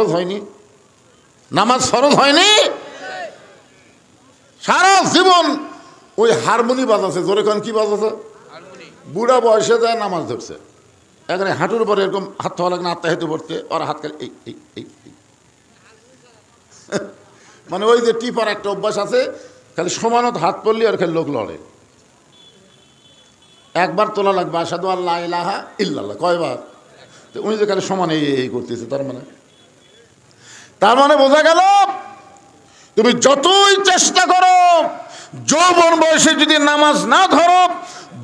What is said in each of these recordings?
ফরজ হয়নি? নামাজ ফরজ হয়নি? সারা জীবন ওই হারমোনি বাজাচ্ছে, জোরে কোন কি বাজাচ্ছে? বুড়া বয়সে যায় নামাজ ধরছে, এখানে হাঁটুর উপরে এরকম হাত থাওয়া লাগে না, আত্মা হেঁটে পড়তে, ওর হাত খালি এই এই এই মানে ওই যে টিপার একটা অভ্যাস আছে, খালি সমানত হাত পড়লে আর খালি লোক লড়ে। একবার তোলা লাগবে আশহাদু আল্লা ইলাহা ইল্লাল্লাহ, কয়বার? উনি যে খালি সমান এই করতেছে, তার মানে বোঝা গেল তুমি যতই চেষ্টা করো যৌবন বয়সে যদি নামাজ না ধরো,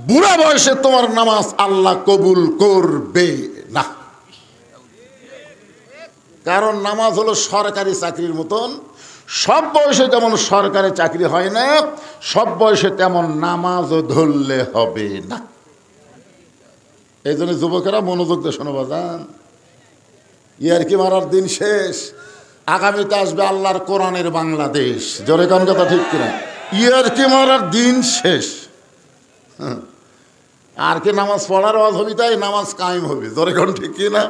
বুড়া বয়সে তোমার নামাজ আল্লাহ কবুল করবে না। কারণ নামাজ হলো সরকারি চাকরির মতন, সব বয়সে যেমন সরকারি চাকরি হয় না, সব বয়সে তেমন নামাজও ধরলে হবে না। এই জন্য যুবকেরা মনোযোগ দিয়ে শোনো বাজান, ইয়ারকি মারার দিন শেষ, আগামীতে আসবে আল্লাহর কোরআনের বাংলাদেশ। জোরে কোন কথা ঠিক কিনা? ইয়ারকি মারার দিন শেষ। আর কি নামাজ পড়ার আওয়াজ হবি, তাই নামাজ কায়েম হবে। জোরে কোন ঠিক কিনা?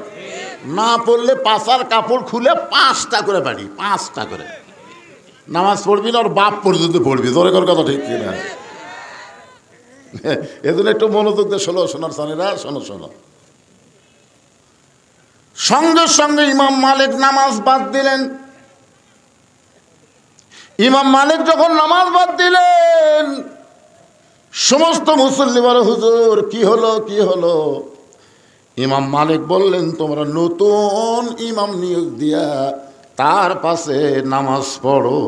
না পড়লে পাশার কাপড় খুলে 5টা করে বাড়ি, 5টা করে নামাজ পড়বি না, ওর বাপ পর্যন্ত পড়বি। জোরে কোন কথা ঠিক কিনা? এজন্য একটু মনোযোগ দিয়ে শোনো সোনার সানেরা, শোনো শোনো। সঙ্গে সঙ্গে ইমাম মালিক নামাজ বাদ দিলেন। ইমাম মালিক যখন নামাজ বাদ দিলেন, সমস্ত মুসল্লি বলে হুজুর কি হলো কি হলো? ইমাম মালিক বললেন তোমরা নতুন ইমাম নিয়োগ দিয়া তার পাশে নামাজ পড়ো।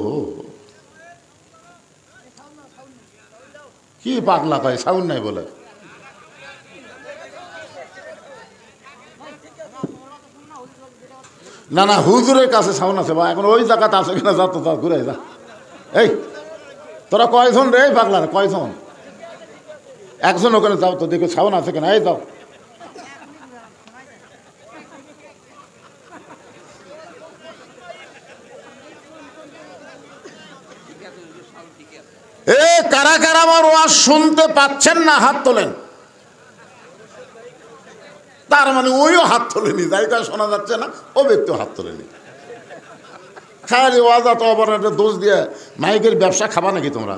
কি পাগলা কয়, সাউন্ড নাই বলে? না না, হুজুরের কাছে সাউন্ড আছে বা এখন ওই জায়গাতে আছে কিনা, যা তো যা ঘুরে যা। এই তোরা কয়জন রে পাগলা, কয়জন? একজন ওখানে যাও তো, দেখো সাউন্ড আছে কিনা। এই যাও, এ কারা কারা আমার ওয়াজ শুনতে পাচ্ছেন না হাত তোলেন। তার মানে ওইও হাত তোলেনি, যাই কাজ শোনা যাচ্ছে না ও ব্যক্তিও হাত তোলেনি। খালি ওয়াজ তো আবার একটা দোষ দিয়ে মাইকের ব্যবসা খাবা নাকি তোমরা?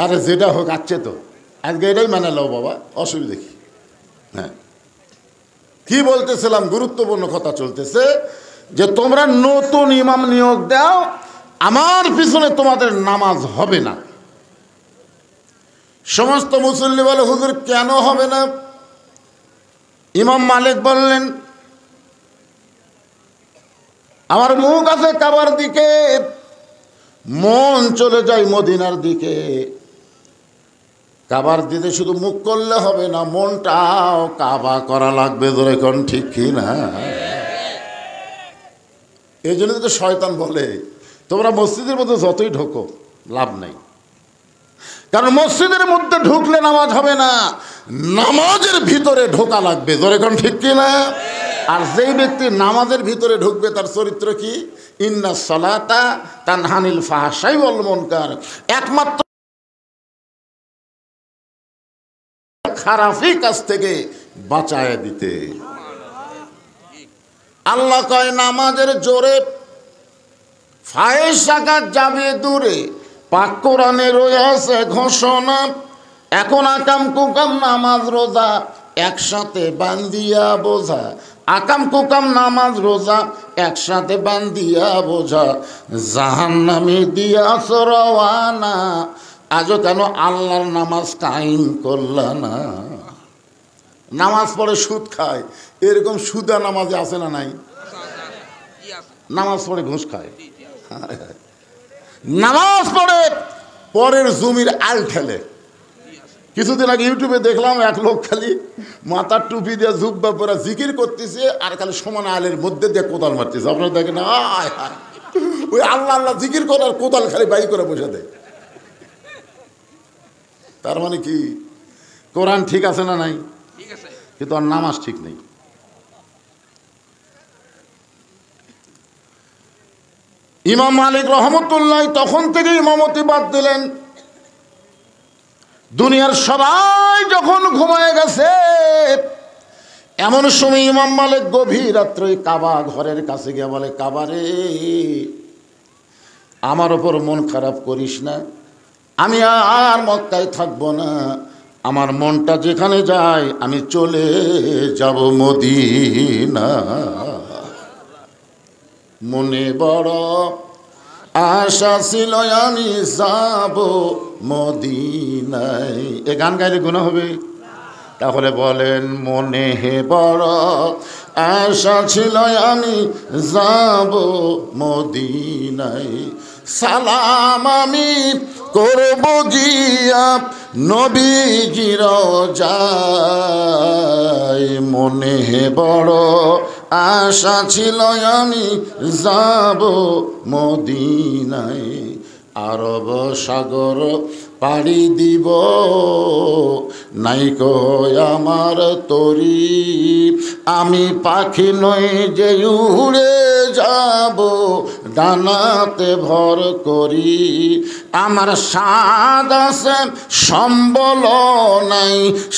আরে যেটা হোক আছে তো, আজকে এটাই মানে নাও বাবা, অসুবিধা কি? হ্যাঁ, কি বলতেছিলাম, গুরুত্বপূর্ণ কথা চলতেছে যে তোমরা নতুন ইমাম নিয়োগ দাও, আমার পিছনে তোমাদের নামাজ হবে না। সমস্ত মুসল্লি বলে হুজুর কেন হবে না? ইমাম মালিক বললেন আমার মুখ আছে কাবার দিকে, মন চলে যায় মদিনার দিকে। কাবার দিতে শুধু মুখ করলে হবে না, মনটাও কাবা করা লাগবে। ধরে কোন ঠিক কি না? এই জন্য তো শয়তান বলে তোমরা মসজিদের মধ্যে যতই ঢোকো লাভ নাই, কারণ মসজিদের মধ্যে ঢুকলে নামাজ হবে না, নামাজের ভিতরে ঢোকা লাগবে। ধরে কোন ঠিক কি না? আর যেই ব্যক্তি নামাজের ভিতরে ঢুকবে তার চরিত্র কি? ইন্না সালাতা তানহানিল ফাহশাই ওয়াল মুনকার, একমাত্র খারাপি কাজ থেকে বাঁচায় দিতে। আল্লাহ কয় নামাজের জোরে ফাহেশ কাজ যাবে দূরে, পাক কোরআনে রয়েছে ঘোষণা। এখন আকাম কুকাম নামাজ রোজা একসাথে বান্দিয়া বোঝা, আকাম কুকাম নামাজ রোজা একসাথে বান্দিয়া বোঝা, জাহান্নামে দিয়াছ রওয়ানা, আজও কেন আল্লাহর নামাজ কায়েম করলা না? নামাজ পড়ে সুদ খায়, এরকম সুদা নামাজে আছে না নাই? নামাজ পড়ে ঘুষ খায়, নামাজ পড়ে পরের জমির আল ঠেলে। কিছুদিন আগে ইউটিউবে দেখলাম এক লোক খালি মাথার টুপি দিয়ে জুব্বা পরে জিকির করতেছে আর খালি সমান আলের মধ্যে দিয়ে কোদাল মারতেছে। আপনারা দেখেন ওই আল্লাহ আল্লাহ জিকির করার কোদাল খালি বাই করে বসে দেয়। তার মানে কি কোরআন ঠিক আছে না নাই, কিন্তু আর নামাজ ঠিক নেই। ইমাম মালিক রহমতুল্লাহ তখন থেকে ইমামতি বাদ দিলেন। দুনিয়ার সবাই যখন ঘুমায় গেছে এমন সময় ইমাম মালিক গভীর রাত্রে কাবা ঘরের কাছে গিয়ে বলে, কাবা রে, আমার ওপর মন খারাপ করিস না, আমি আর মক্কায় থাকবো না, আমার মনটা যেখানে যায় আমি চলে যাব মদিনা। মনে বড় আশা ছিল আমি যাব মদিনায়। এ গান গাইলে গুনাহ হবে? তাহলে বলেন, মনে বড় আশা ছিল আমি যাব মদিনায়, সালাম আমি করব গিয়া নবীজির যায়। মনে বড় আশা ছিল আমি যাব মদিনায়, আরব সাগর পাড়ি দিব নাইকো আমার তরি, আমি পাখি নই যে উড়ে যাব ডানাতে ভর করি, আমার স্বাদ আছে সম্বল নাই,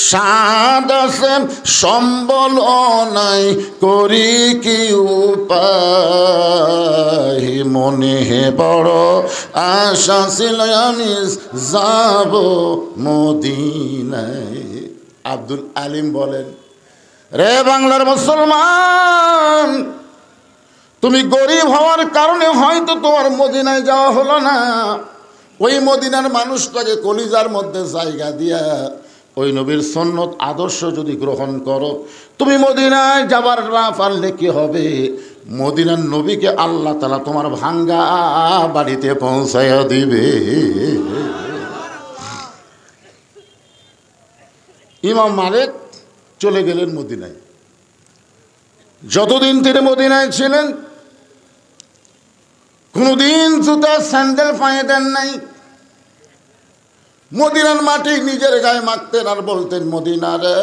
স্বাদ আছে সম্বল নাই, করি কি উপায়, মনে বড় আশা ছিল আমি যাব মদিনায়। আব্দুল আলিম বলেন, রে বাংলার মুসলমান, তুমি গরিব হওয়ার কারণে হয়তো তোমার মদিনায় যাওয়া হলো না, ওই মদিনার মানুষটাকে কলিজার মধ্যে জায়গা দিয়া ওই নবীর সুন্নত আদর্শ যদি গ্রহণ করো, তুমি মদিনায় যাবার না পারলে কি হবে, মদিনার নবীকে আল্লাহ তাআলা তোমার ভাঙ্গা বাড়িতে পৌঁছাইয়া দিবে। ইমাম মালিক চলে গেলেন মদিনায়। যতদিন তিনি মদিনায় ছিলেন কোনোদিন জুতা স্যান্ডেল পায়ে দেন নাই। মদিনার মাটি নিজের গায়ে মাখতেন আর বলতেন, মদিনারে,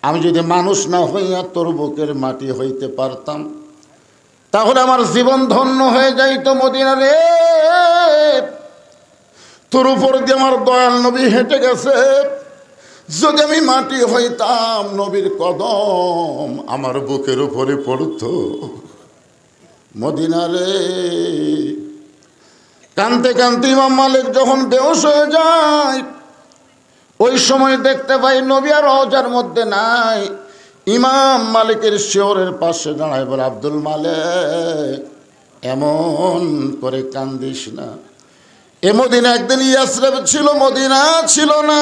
আমি যদি মানুষ না হইয়া তোর বুকের মাটি হইতে পারতাম তাহলে আমার জীবন ধন্য হয়ে যাইত। মদিনারে, তোর উপর দিয়ে আমার দয়াল নবী হেঁটে গেছে, যদি আমি মাটি হইতাম নবীর কদম আমার বুকের উপরে পড়তো। মদিনারে, কানতে কানতে ইমাম মালিক যখন বেহুশ হয়ে যায়, ওই সময় দেখতে পাই নবী আর রওজার মধ্যে নাই। ইমাম মালিকের শিয়রের পাশে দাঁড়ায় বলে, আব্দুল মালিক, এমন করে কান্দিস না। এ মদিনা একদিন ইয়াসরিব ছিল, মদিনা ছিল না।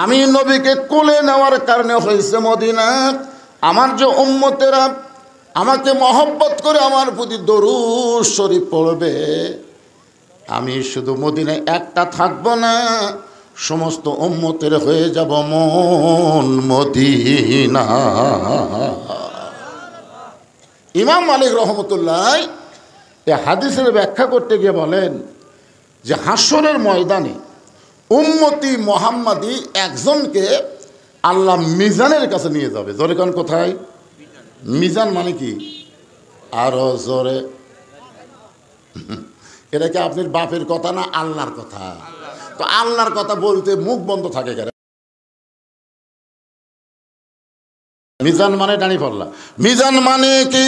আমি নবীকে কোলে নেওয়ার কারণে হয়েছে মদিনা। আমার যে উম্মতেরা আমাকে মহব্বত করে আমার প্রতি দরুদ শরীফ পড়বে, আমি শুধু মদিনায় একটা থাকবো না, সমস্ত উম্মতের হয়ে যাব মন মদিনা। ইমাম মালিক রহমতুল্লাহ এই হাদিসের ব্যাখ্যা করতে গিয়ে বলেন যে হাসরের ময়দানে উম্মতি মোহাম্মদী একজনকে আল্লাহ মিজানের কাছে নিয়ে যাবে। জোরে কান, কোথায়? মিজান মানে কি? আরো জোরে। এটা কি আপনার বাপের কথা না আল্লাহর কথা? তো আল্লাহর কথা বলতে মুখ বন্ধ থাকে কেন? মিজান মানে দাঁড়িপাল্লা। মিজান মানে কি?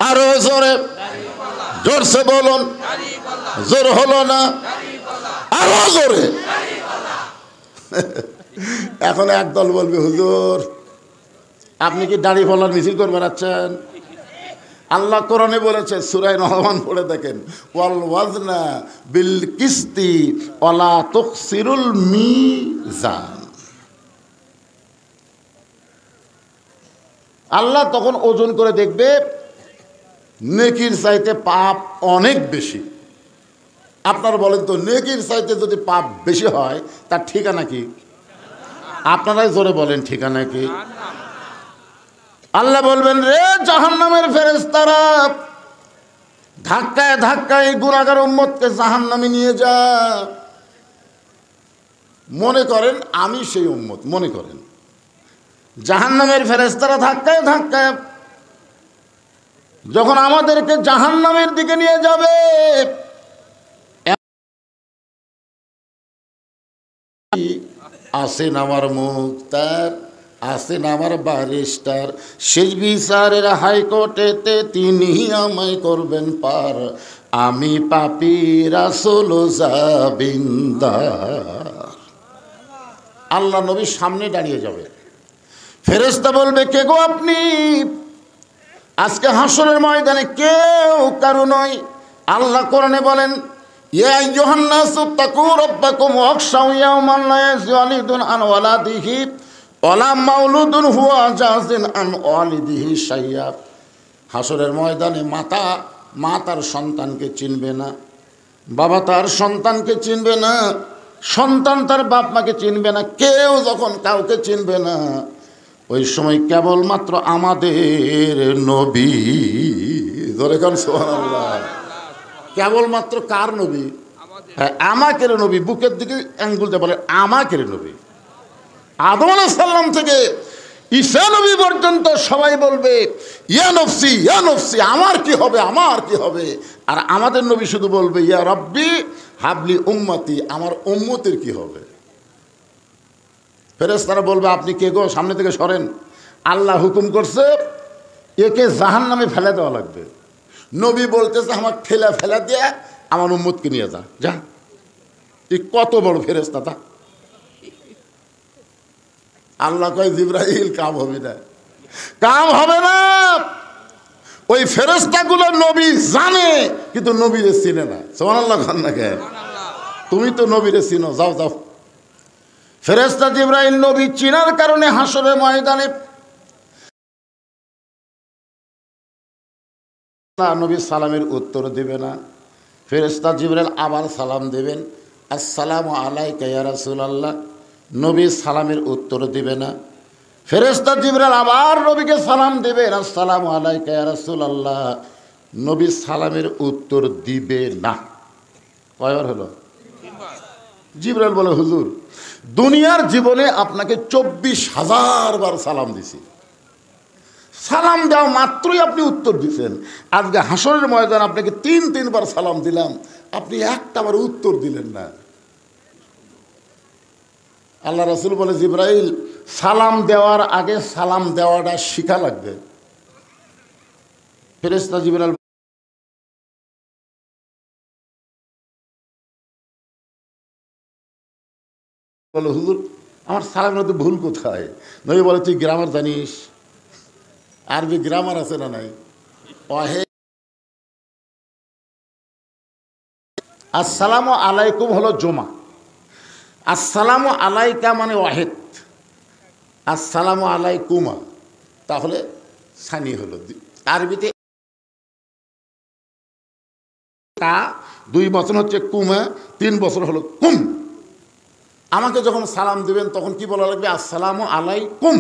আরো জোরে, জোরসে বলুন। জোর হলো না, আরো জোরে। এখন একদল বলবে, হুজুর আপনি কি দাঁড়িপাল্লার মিছিল করে বেড়াচ্ছেন? আল্লাহ কোরআনে বলেছে, সূরা রহমান পড়ে দেখেন, ওয়াল ওয়াজনা বিল কিসতি ওয়ালা তুকসিরুল মিজান। আল্লাহ তখন ওজন করে দেখবে নেকির চাইতে পাপ অনেক বেশি। আপনারা বলেন তো, নেকির চাইতে যদি পাপ বেশি হয় তার ঠিকানা কি? আপনারাই জোরে বলেন, ঠিকানা কি? আল্লাহ বলবেন, রে জাহান্নামের ফেরেশতারা, ধাক্কায় ধাক্কায় গুনাহগার উম্মতকে জাহান্নামে নিয়ে যা। মনে করেন আমি সেই উম্মত, মনে করেন জাহান্নামের ফেরেশতারা ধাক্কায় ধাক্কায় যখন আমাদেরকে জাহান্নামের দিকে নিয়ে যাবে, আছেন আমার মুক্তার, আছেন আমার ব্যারিস্টার, শেষ বিচারের হাইকোর্টেতে তিনি আমায় করবেন পার, আমি পাপী রাসূল জাবিন্দার। আল্লাহ নবীর সামনে দাঁড়িয়ে যাবে, ফেরেশতা বলবে কে গো আপনি? আজকে হাসরের ময়দানে কেউ কারো নয়। আল্লাহ কোরআনে বলেন ইয়া আইয়ুহান নাসু তাকু রাব্বাকুম ওয়াখশাউ ইয়াওমান লা ইয়াজজি ওয়ালিদুন আন ওয়ালাদিহি ওয়ালা মাউলুদুন হুয়া জাযিন আন ওয়ালিদিহি শাইয়্যা। হাসরের ময়দানে মা তার সন্তানকে চিনবে না, বাবা তার সন্তানকে চিনবে না, সন্তান তার বাপ মাকে চিনবে না, কেউ যখন কাউকে চিনবে না, ওই সময় কেবলমাত্র আমাদের নবী, ধরে কান সুবহানাল্লাহ, কেবলমাত্র কার নবী? হ্যাঁ, আমাকের নবী। বুকের দিকে আঙ্গুলটা বলে আমাকের নবী। আদম আলাইহিস সালাম থেকে ঈসা নবী পর্যন্ত সবাই বলবে ইয়া নফসি ইয়া নফসি, আমার কি হবে, আমার কি হবে। আর আমাদের নবী শুধু বলবে ইয়া রব্বি হাবলি উম্মতি, আমার উম্মতের কি হবে। ফেরেশতারা বলবে আপনি কে গো, সামনে থেকে সরেন, আল্লাহ হুকুম করছে একে জাহান্নামে ফেলে দেওয়া লাগবে। নবী বলতেছে আমার ফেলা দিয়ে আমার উম্মতকে নিয়ে যা। তুই কত বড় ফেরেশতা তা? আল্লাহ কয় জিবরাইল কাম হবে না, কাম হবে না। ওই ফেরেশতাগুলো নবী জানে কিন্তু নবীরে চিনে না। সুবহানাল্লাহ খান না কে? তুমি তো নবীরে চিনো, যাও যাও। ফেরেশতা জিবরাইল নবী চিনার কারণে হাসরের ময়দানে নবী সালামের উত্তর দেবে না। ফেরেশতা জিবরাইল আবার সালাম দেবেন, আসসালামু আলাইকা ইয়া রাসূলুল্লাহ। নবী সালামের উত্তর দিবে না। ফেরেশতা জিবরাইল আবার নবীকে সালাম দেবেন, আসসালামু আলাইকা ইয়া রাসূলুল্লাহ। নবী সালামের উত্তর দিবে না। কয়বার হলো? জিবরাইল বলে হুজুর দুনিয়ার জীবনে আপনাকে 24,000 বার সালাম দিছি, সালাম দেওয়া মাত্রই আপনি উত্তর দিচ্ছেন। আজকে হাসরের ময়দান আপনাকে 3 বার সালাম দিলাম, আপনি একটাবার উত্তর দিলেন না। আল্লাহ রাসূল বলে জিবরাইল সালাম দেওয়ার আগে সালাম দেওয়াটা শিখা লাগবে। ফেরেশতা জিবরাইল বলে হুজুর আমার সালামের মধ্যে ভুল কোথায়? নবী বলে তুই গ্রামার জানিস? আরবি গ্রামার আছে না নাই? আসসালামু আলাইকুম হলো জমা, আসসালামু আলাইকা মানে ওয়াহিদ, আসসালামু আলাইকুমা তাহলে সানি হলো। আরবিতে 2 বছর হচ্ছে কুমা, 3 বছর হলো কুম। আমাকে যখন সালাম দিবেন তখন কি বলা লাগবে? আসসালামু আলাইকুম।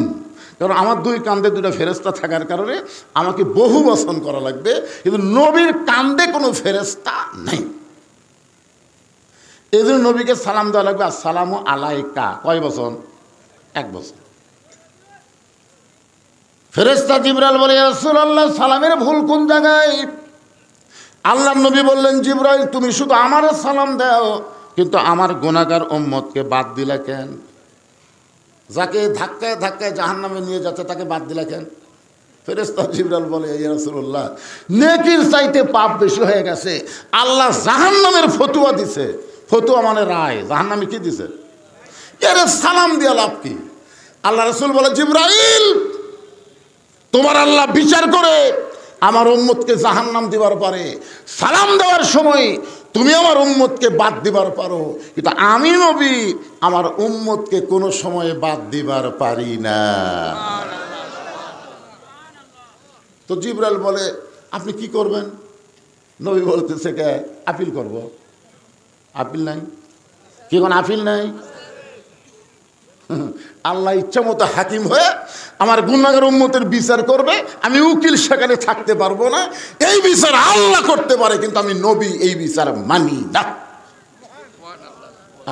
কারণ আমার 2 কান্দে 2টা ফেরেশতা থাকার কারণে আমাকে বহু বচন করা লাগবে, কিন্তু নবীর কান্দে কোনো ফেরেশতা নেই। এই জন্য নবীকে সালাম দেওয়া লাগবে আসসালামু আলাইকা। কয় বছর? 1 বছর। ফেরেশতা জিবরাইল বলে ইয়া রাসূলুল্লাহ সালামের ভুল কোন জায়গায়? আল্লাহর নবী বললেন জিবরাইল তুমি শুধু আমার সালাম দাও, কিন্তু আমার গুনাহগার উম্মতকে বাদ দিলা কেন? যাকে ধাক্কায় ধাক্কায় জাহান্নামে নিয়ে যাচ্ছে তাকে বাদ দিলা কেন? ফেরেশতা জিবরাইল বলে ইয়া রাসূলুল্লাহ নেকির চাইতে পাপ বেশি হয়ে গেছে, আল্লাহ জাহান্নামের ফতোয়া দিছে। ফতোয়া মানে রায়। জাহান্নামে কি দিছে? এর সালাম দিয়া লাভ কি? আল্লাহ রাসূল বলে জিবরাইল তোমার আল্লাহ বিচার করে আমার উম্মতকে জাহান্নাম দিবার পারে, সালাম দেওয়ার সময় তুমি আমার উম্মতকে বাদ দিবার পারো, কিন্তু আমি নবী আমার উম্মতকে কোনো সময় বাদ দিবার পারি না। তো জিবরাইল বলে আপনি কি করবেন? নবী বলতেছে কে আপিল করব। আপিল নাই কি? কোন আপিল নাই? আল্লাহ ইচ্ছা মতো হাকিম হয়ে আমার গুনাহগার উম্মতের বিচার করবে, আমি উকিল সেখানে থাকতে পারবো না। এই বিচার আল্লাহ করতে পারে, কিন্তু আমি নবী এই বিচার মানি না।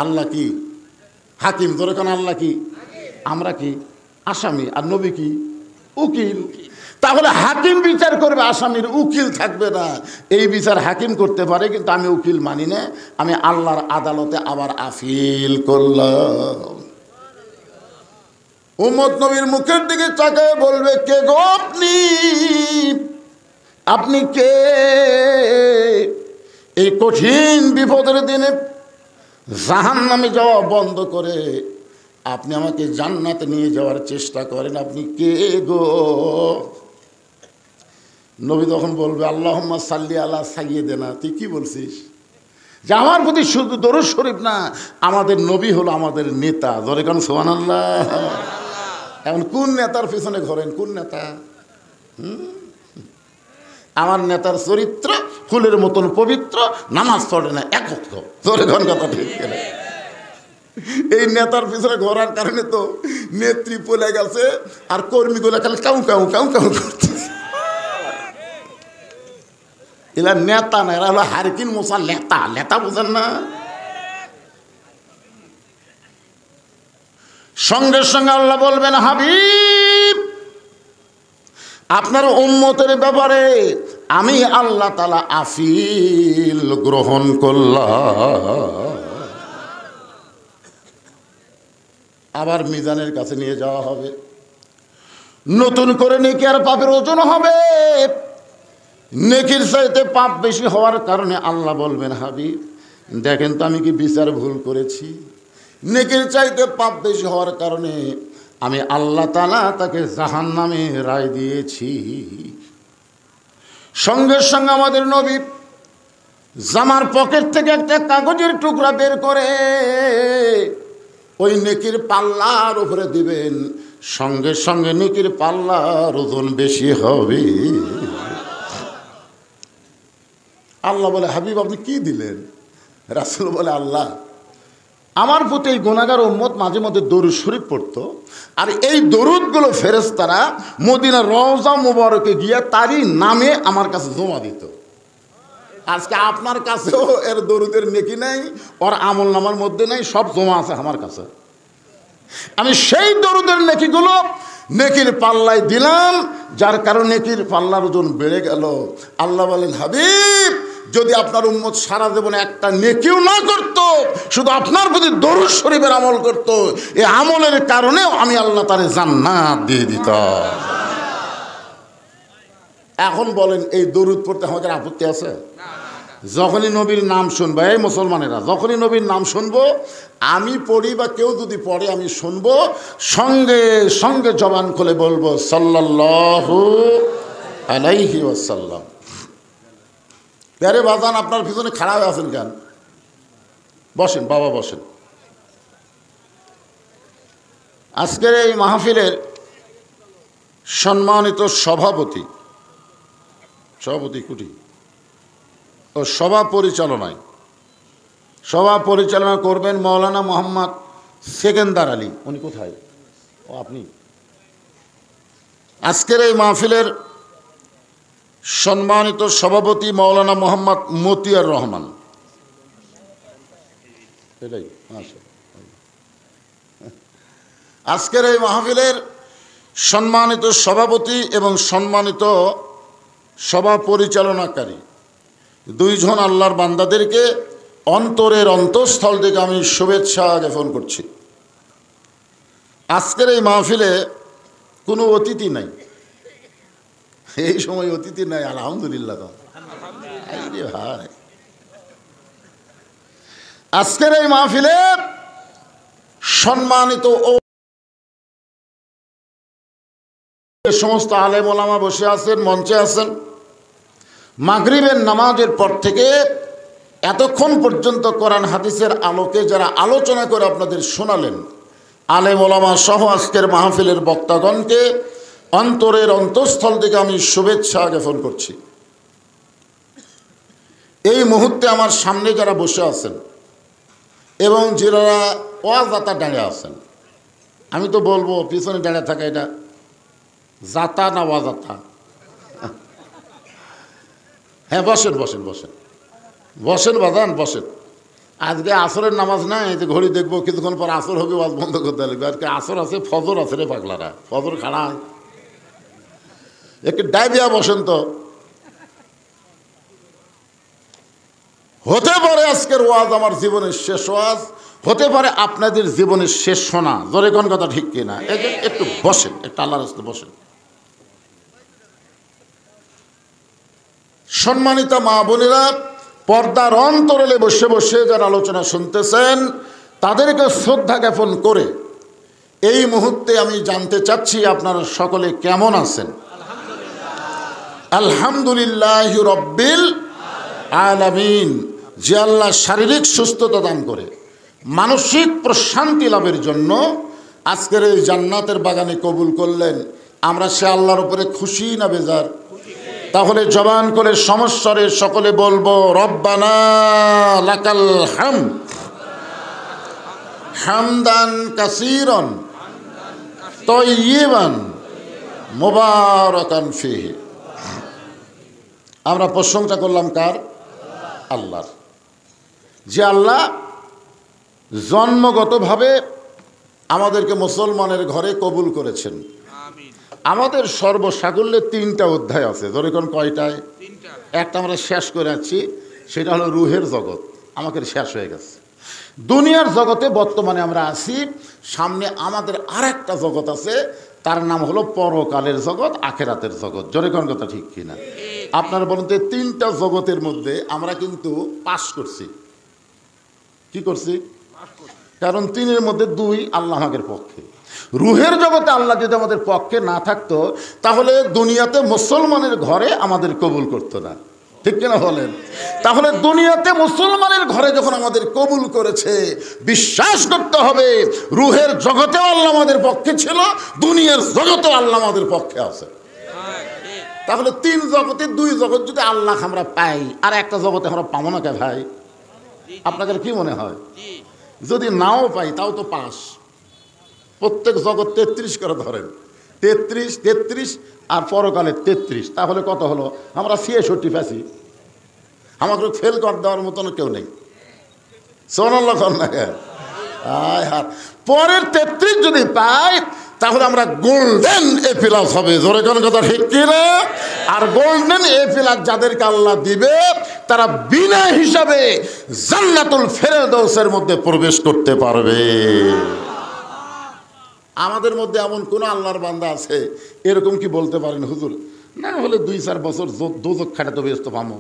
আল্লাহ কি হাকিম? ধরে কেন আল্লাহ কি? আমরা কি আসামি, আর নবী কি উকিল। তাহলে হাকিম বিচার করবে, আসামির উকিল থাকবে না। এই বিচার হাকিম করতে পারে, কিন্তু আমি উকিল মানি না। আমি আল্লাহর আদালতে আবার আপিল করলাম। উম্মত নবীর মুখের দিকে তাকায় বলবে, কে গো আপনি? আপনি কে? এই কঠিন বিপদের দিনে জাহান্নামে যাওয়া বন্ধ করে আপনি আমাকে জান্নাতে নিয়ে যাওয়ার চেষ্টা করেন, আপনি কে গো? নবী তখন বলবে, আল্লাহুম্মা সাল্লি আলা সাইয়্যিদিনা। তুই কি বলছিস? যে আমার প্রতি শুধু দরুদ শরীফ না, আমাদের নবী হলো আমাদের নেতা। ধরে কারণ সুবহানাল্লাহ। এখন কোন নেতার পিছনে ঘোরেন? কোন নেতা? আমার নেতার চরিত্র ফুলের মতন পবিত্র, নামাজ পড়ে না এক ওয়াক্ত। ধরে কোন কথা ঠিক না? এই নেতার পিছনে ঘোরার কারণে তো নেত্রী পলে গেছে, আর কর্মীগুলো খালি কাউ কাউ কাউ কাউ করতেছে। এরা নেতা না, এরা হলো হারকিন মোসা লেতা। লেতা বোঝেন না? সঙ্গে সঙ্গে আল্লাহ বলবেন, হাবিব আপনার উম্মতের ব্যাপারে আমি আল্লাহ তাআলা আফিল গ্রহণ করলাম। আবার মিজানের কাছে নিয়ে যাওয়া হবে, নতুন করে নেকি আর পাপের ওজন হবে। নেকির চাইতে পাপ বেশি হওয়ার কারণে আল্লাহ বলবেন, হাবিব দেখেন তো আমি কি বিচার ভুল করেছি? নেকির চাইতে পাপ বেশি হওয়ার কারণে আমি আল্লাহ তাআলা তাকে জাহান্নামে রায় দিয়েছি। সঙ্গে সঙ্গে আমাদের নবী জামার পকেট থেকে একটা কাগজের টুকরা বের করে ওই নেকির পাল্লার উপরে দিবেন, সঙ্গে সঙ্গে নেকির পাল্লার ওজন বেশি হবে। আল্লাহ বলে, হাবিব আপনি কি দিলেন? রাসূল বলে, আল্লাহ আমার প্রতি এই গুনাহগার উম্মত মাঝে মধ্যে দরুদ শরীফ পড়তো, আর এই দরুদগুলো ফেরেশতারা মদিনার রওজা মুবারকে গিয়ে তারই নামে আমার কাছে জমা দিত। আজকে আপনার কাছেও এর দরুদের নেকি নাই, ওর আমল নামার মধ্যে নাই, সব জমা আছে আমার কাছে। আমি সেই দরুদের নেকিগুলো নেকির পাল্লায় দিলাম, যার কারণে নেকির পাল্লার ওজন বেড়ে গেল। আল্লাহ বলেন, হাবিব যদি আপনার উম্মত সারা জীবনে একটা নেকিও না করত, শুধু আপনার প্রতি দরুদ শরীফের আমল করত, এই আমলের কারণেও আমি আল্লাহ তারে জান্নাত দিয়ে দিতাম। এখন বলেন, এই দরুদ পড়তে আমাদের আপত্তি আছে? যখনই নবীর নাম শুনবো, এই মুসলমানেরা যখনই নবীর নাম শুনবো, আমি পড়ি বা কেউ যদি পড়ে আমি শুনবো, সঙ্গে সঙ্গে জবান খুলে বলবো সাল্লাল্লাহু আলাইহি ওয়াসাল্লাম। প্যারে বাজান আপনার পিছনে খাড়া হয়ে আছেন কেন? বসেন বাবা, বসেন। আজকের এই মাহফিলের সম্মানিত সভাপতি কুটি ও সভা পরিচালনা করবেন মাওলানা মোহাম্মদ সেকেন্দার আলী। উনি কোথায়? ও আপনি। আজকের এই মাহফিলের সম্মানিত সভাপতি মাওলানা মোহাম্মদ মতিয়ার রহমান। এটাই আজকের এই মাহফিলের সম্মানিত সভাপতি এবং সম্মানিত সভা পরিচালনাকারী দুইজন আল্লাহর বান্দাদেরকে অন্তরের অন্তঃস্থল থেকে আমি শুভেচ্ছা জ্ঞাপন করছি। আজকের এই মাহফিলে কোনো অতিথি নাই, এই সময় অতিথি নাই, আলহামদুলিল্লাহ। ভাই আজকের এই মাহফিলে সম্মানিত ও সমস্ত আলেম ওলামা বসে আছেন, মঞ্চে আছেন। মাগরিবের নামাজের পর থেকে এতক্ষণ পর্যন্ত কোরআন হাদিসের আলোকে যারা আলোচনা করে আপনাদের শোনালেন, আলেম ওলামা সহ আজকের মাহফিলের বক্তাগণকে অন্তরের অন্তঃস্থল থেকে আমি শুভেচ্ছা জ্ঞাপন করছি। এই মুহূর্তে আমার সামনে যারা বসে আছেন এবং যারা ওয়াজাতা দাঁড়িয়ে আছেন, আমি তো বলবো পিছনে দাঁড়িয়ে থাকা এটা জাতা না ওয়াজাতা? হ্যাঁ, বসেন বসেন বসেন বসেন বাজান, বসেন। আজকে আসরের নামাজ নাই, এই যে ঘড়ি দেখবো কিছুক্ষণ পর আসর হবে, ওয়াজ বন্ধ করতে লাগবে। আজকে আসর আছে, ফজর আছে রে পাগলারা, ফজর খাড়া। একটু ডাইবিয়া বসেন তো। হতে পারে আজকের ওয়াজ আমার জীবনের শেষ ওয়াজ, হতে পারে আপনাদের জীবনের শেষ শোনা, জোরে কোন কথা ঠিক কিনা? এই যে একটু বসেন, একটু আল্লাহর রাস্তায় বসেন। সম্মানিত মা বোনেরা, পর্দার অন্তরালে বসে বসে যারা আলোচনা শুনতেছেন তাদেরকে শ্রদ্ধা জ্ঞাপন করে এই মুহূর্তে আমি জানতে চাচ্ছি আপনারা সকলে কেমন আছেন? আলহামদুলিল্লাহ রব্বিল আলামিন। যে আল্লাহ শারীরিক সুস্থতা দান করে মানসিক প্রশান্তি লাভের জন্য আজকের এই জান্নাতের বাগানে কবুল করলেন, আমরা সে আল্লাহর উপরে খুশি না বেজার? তাহলে জবান করে সমস্বরে সকলে বলবো রব্বানা লাকাল হামদ হামদান কাসীরান তাইয়িবান মুবারাকান ফীহি। আমরা প্রশংসা করলাম কার? আল্লাহর। যে আল্লাহ জন্মগতভাবে আমাদেরকে মুসলমানের ঘরে কবুল করেছেন। আমাদের সর্বসাকুল্যে 3টা অধ্যায় আছে। ধরে কোন কয়টায়? একটা আমরা শেষ করে আছি, সেটা হলো রুহের জগৎ, আমাদের শেষ হয়ে গেছে। দুনিয়ার জগতে বর্তমানে আমরা আছি, সামনে আমাদের আরেকটা জগৎ আছে, তার নাম হলো পরকালের জগৎ, আখেরাতের জগৎ। জোরে কোন কথা ঠিক কিনা? আপনারা বলুন তো, 3টা জগতের মধ্যে আমরা কিন্তু পাস করছি। কি করছি? কারণ 3-এর মধ্যে 2 আল্লাহ আমাদের পক্ষে। রুহের জগতে আল্লাহ যদি আমাদের পক্ষে না থাকতো তাহলে দুনিয়াতে মুসলমানের ঘরে আমাদের কবুল করতো না, ঠিক কিনা বলেন? তাহলে দুনিয়াতে মুসলমানের ঘরে যখন আমাদের কবুল করেছে, বিশ্বাস করতে হবে রুহের জগতেও আল্লাহ আমাদের পক্ষে ছিল, দুনিয়ার জগতেও আল্লাহ আমাদের পক্ষে আছে। তাহলে 3 জগতে 2 জগৎ যদি আল্লাহ আমরা পাই, আর একটা জগতে আমরা পাবো না কে ভাই? আপনাদের কি মনে হয়? যদি নাও পাই তাও তো পাস। প্রত্যেক জগৎ 33 করে ধরেন, 33 আর পরকালে 33, তাহলে কত হলো? আমরা 66 পাইছি। আমাকে ফেল করে দেওয়ার মতন কেউ নেই। সুবহানাল্লাহ না? পরের 33 যদি পাই তাহলে আমরা গোল্ডেন এ প্লাস হবে। জোরে কোন কথা ঠিক কিনা? আর গোল্ডেন এ প্লাস যাদেরকে আল্লাহ দিবে তারা বিনা হিসাবে জান্নাতুল ফেরদৌসের মধ্যে প্রবেশ করতে পারবে। আমাদের মধ্যে এমন কোন আল্লাহর বান্দা আছে এরকম কি বলতে পারেন হুজুর না হলে 2-4 বছর দোজক খাটাতে ব্যস্ত পামো?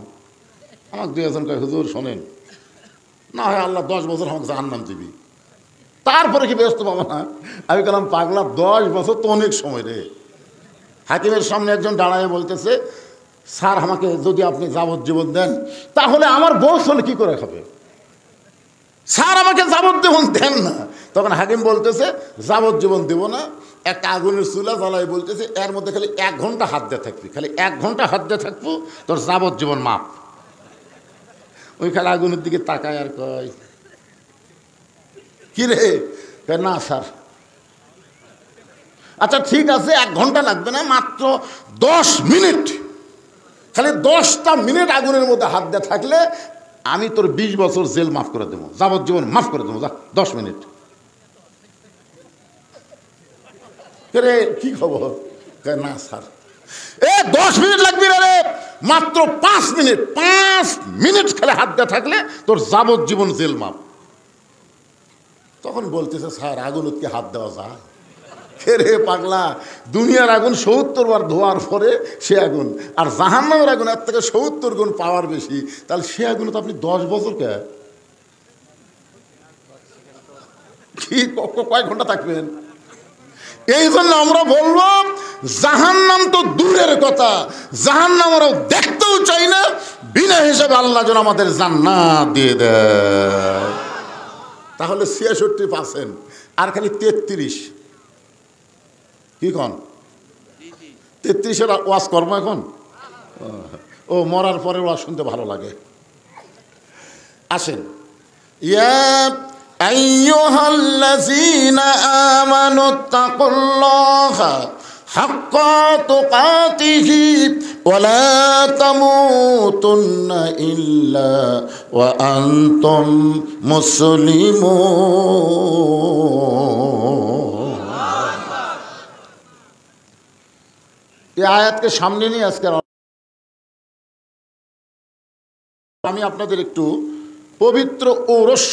আমাকে 2-1 কয় হুজুর শোনেন, না হয় আল্লাহ 10 বছর আমাকে জাহান্নাম দিবি, তারপরে কি ব্যস্ত পাবো না? আমি বললাম পাগলা, 10 বছর তো অনেক সময় রে। হাকিমের সামনে একজন দাঁড়ায় বলতেছে, স্যার আমাকে যদি আপনি যাবজ্জীবন দেন তাহলে আমার বউ হলে কি করে খাবে? স্যার আমাকে যাবজ্জীবন দেন না। তখন হাকিম বলতেছে যাবজ্জীবন দেব না, একটা আগুনের চুলা জ্বালাই বলতেছে এর মধ্যে খালি 1 ঘন্টা হাত দিয়ে থাকবি, খালি 1 ঘন্টা হাত দিয়ে থাকবো, তোর যাবজ্জীবন মাপ। ওই খালি আগুনের দিকে তাকায় আর কয় কি রে? না স্যার। আচ্ছা ঠিক আছে, 1 ঘন্টা লাগবে না, মাত্র 10 মিনিট, খালি 10টা মিনিট আগুনের মধ্যে হাত দিয়ে থাকলে আমি তোর 20 বছর জেল মাফ করে দেবো, যাবজ্জীবন মাফ করে দেবো, যা 10 মিনিট। রে কি খবর? না স্যার, 10 মিনিট লাগবে রে, মাত্র 5 মিনিট, 5 মিনিট খালি হাত দিয়ে থাকলে তোর যাবজ্জীবন জেল মাফ। তখন বলতেছে স্যার আগুন কি হাত দেওয়া যায়? রে পাগলা, দুনিয়ার আগুন 70 বার ধোয়ার পরে সে আগুন, আর জাহান্নামের আগুন এর থেকে 70 গুণ পাওয়ার বেশি, তাহলে সে আগুন তো আপনি 10 বছর কে কি কয় ঘন্টা থাকবেন? এই জন্য আমরা বলবো জাহান্নাম তো দূরের কথা, জাহান্নাম আমরা দেখতেও চাই না, বিনা হিসাবে আল্লাহ যেন আমাদের জান্নাত দিয়ে দেয়। তাহলে 66% আর খালি 33। কি কন? 33-এর ওয়াজ করবো এখন? ও মরার পরে ওয়াজ শুনতে ভালো লাগে। আসেন, ইয়া আইয়ুহাল্লাযীনা আমানুত্তাকুল্লাহা হাক্কা তুকাতিহি ওয়া লা তামুতুন্না ইল্লা ওয়া আনতুম মুসলিমুন। এই আয়াতকে সামনে নিয়ে আজকে আমি আপনাদের একটু পবিত্র ঔরস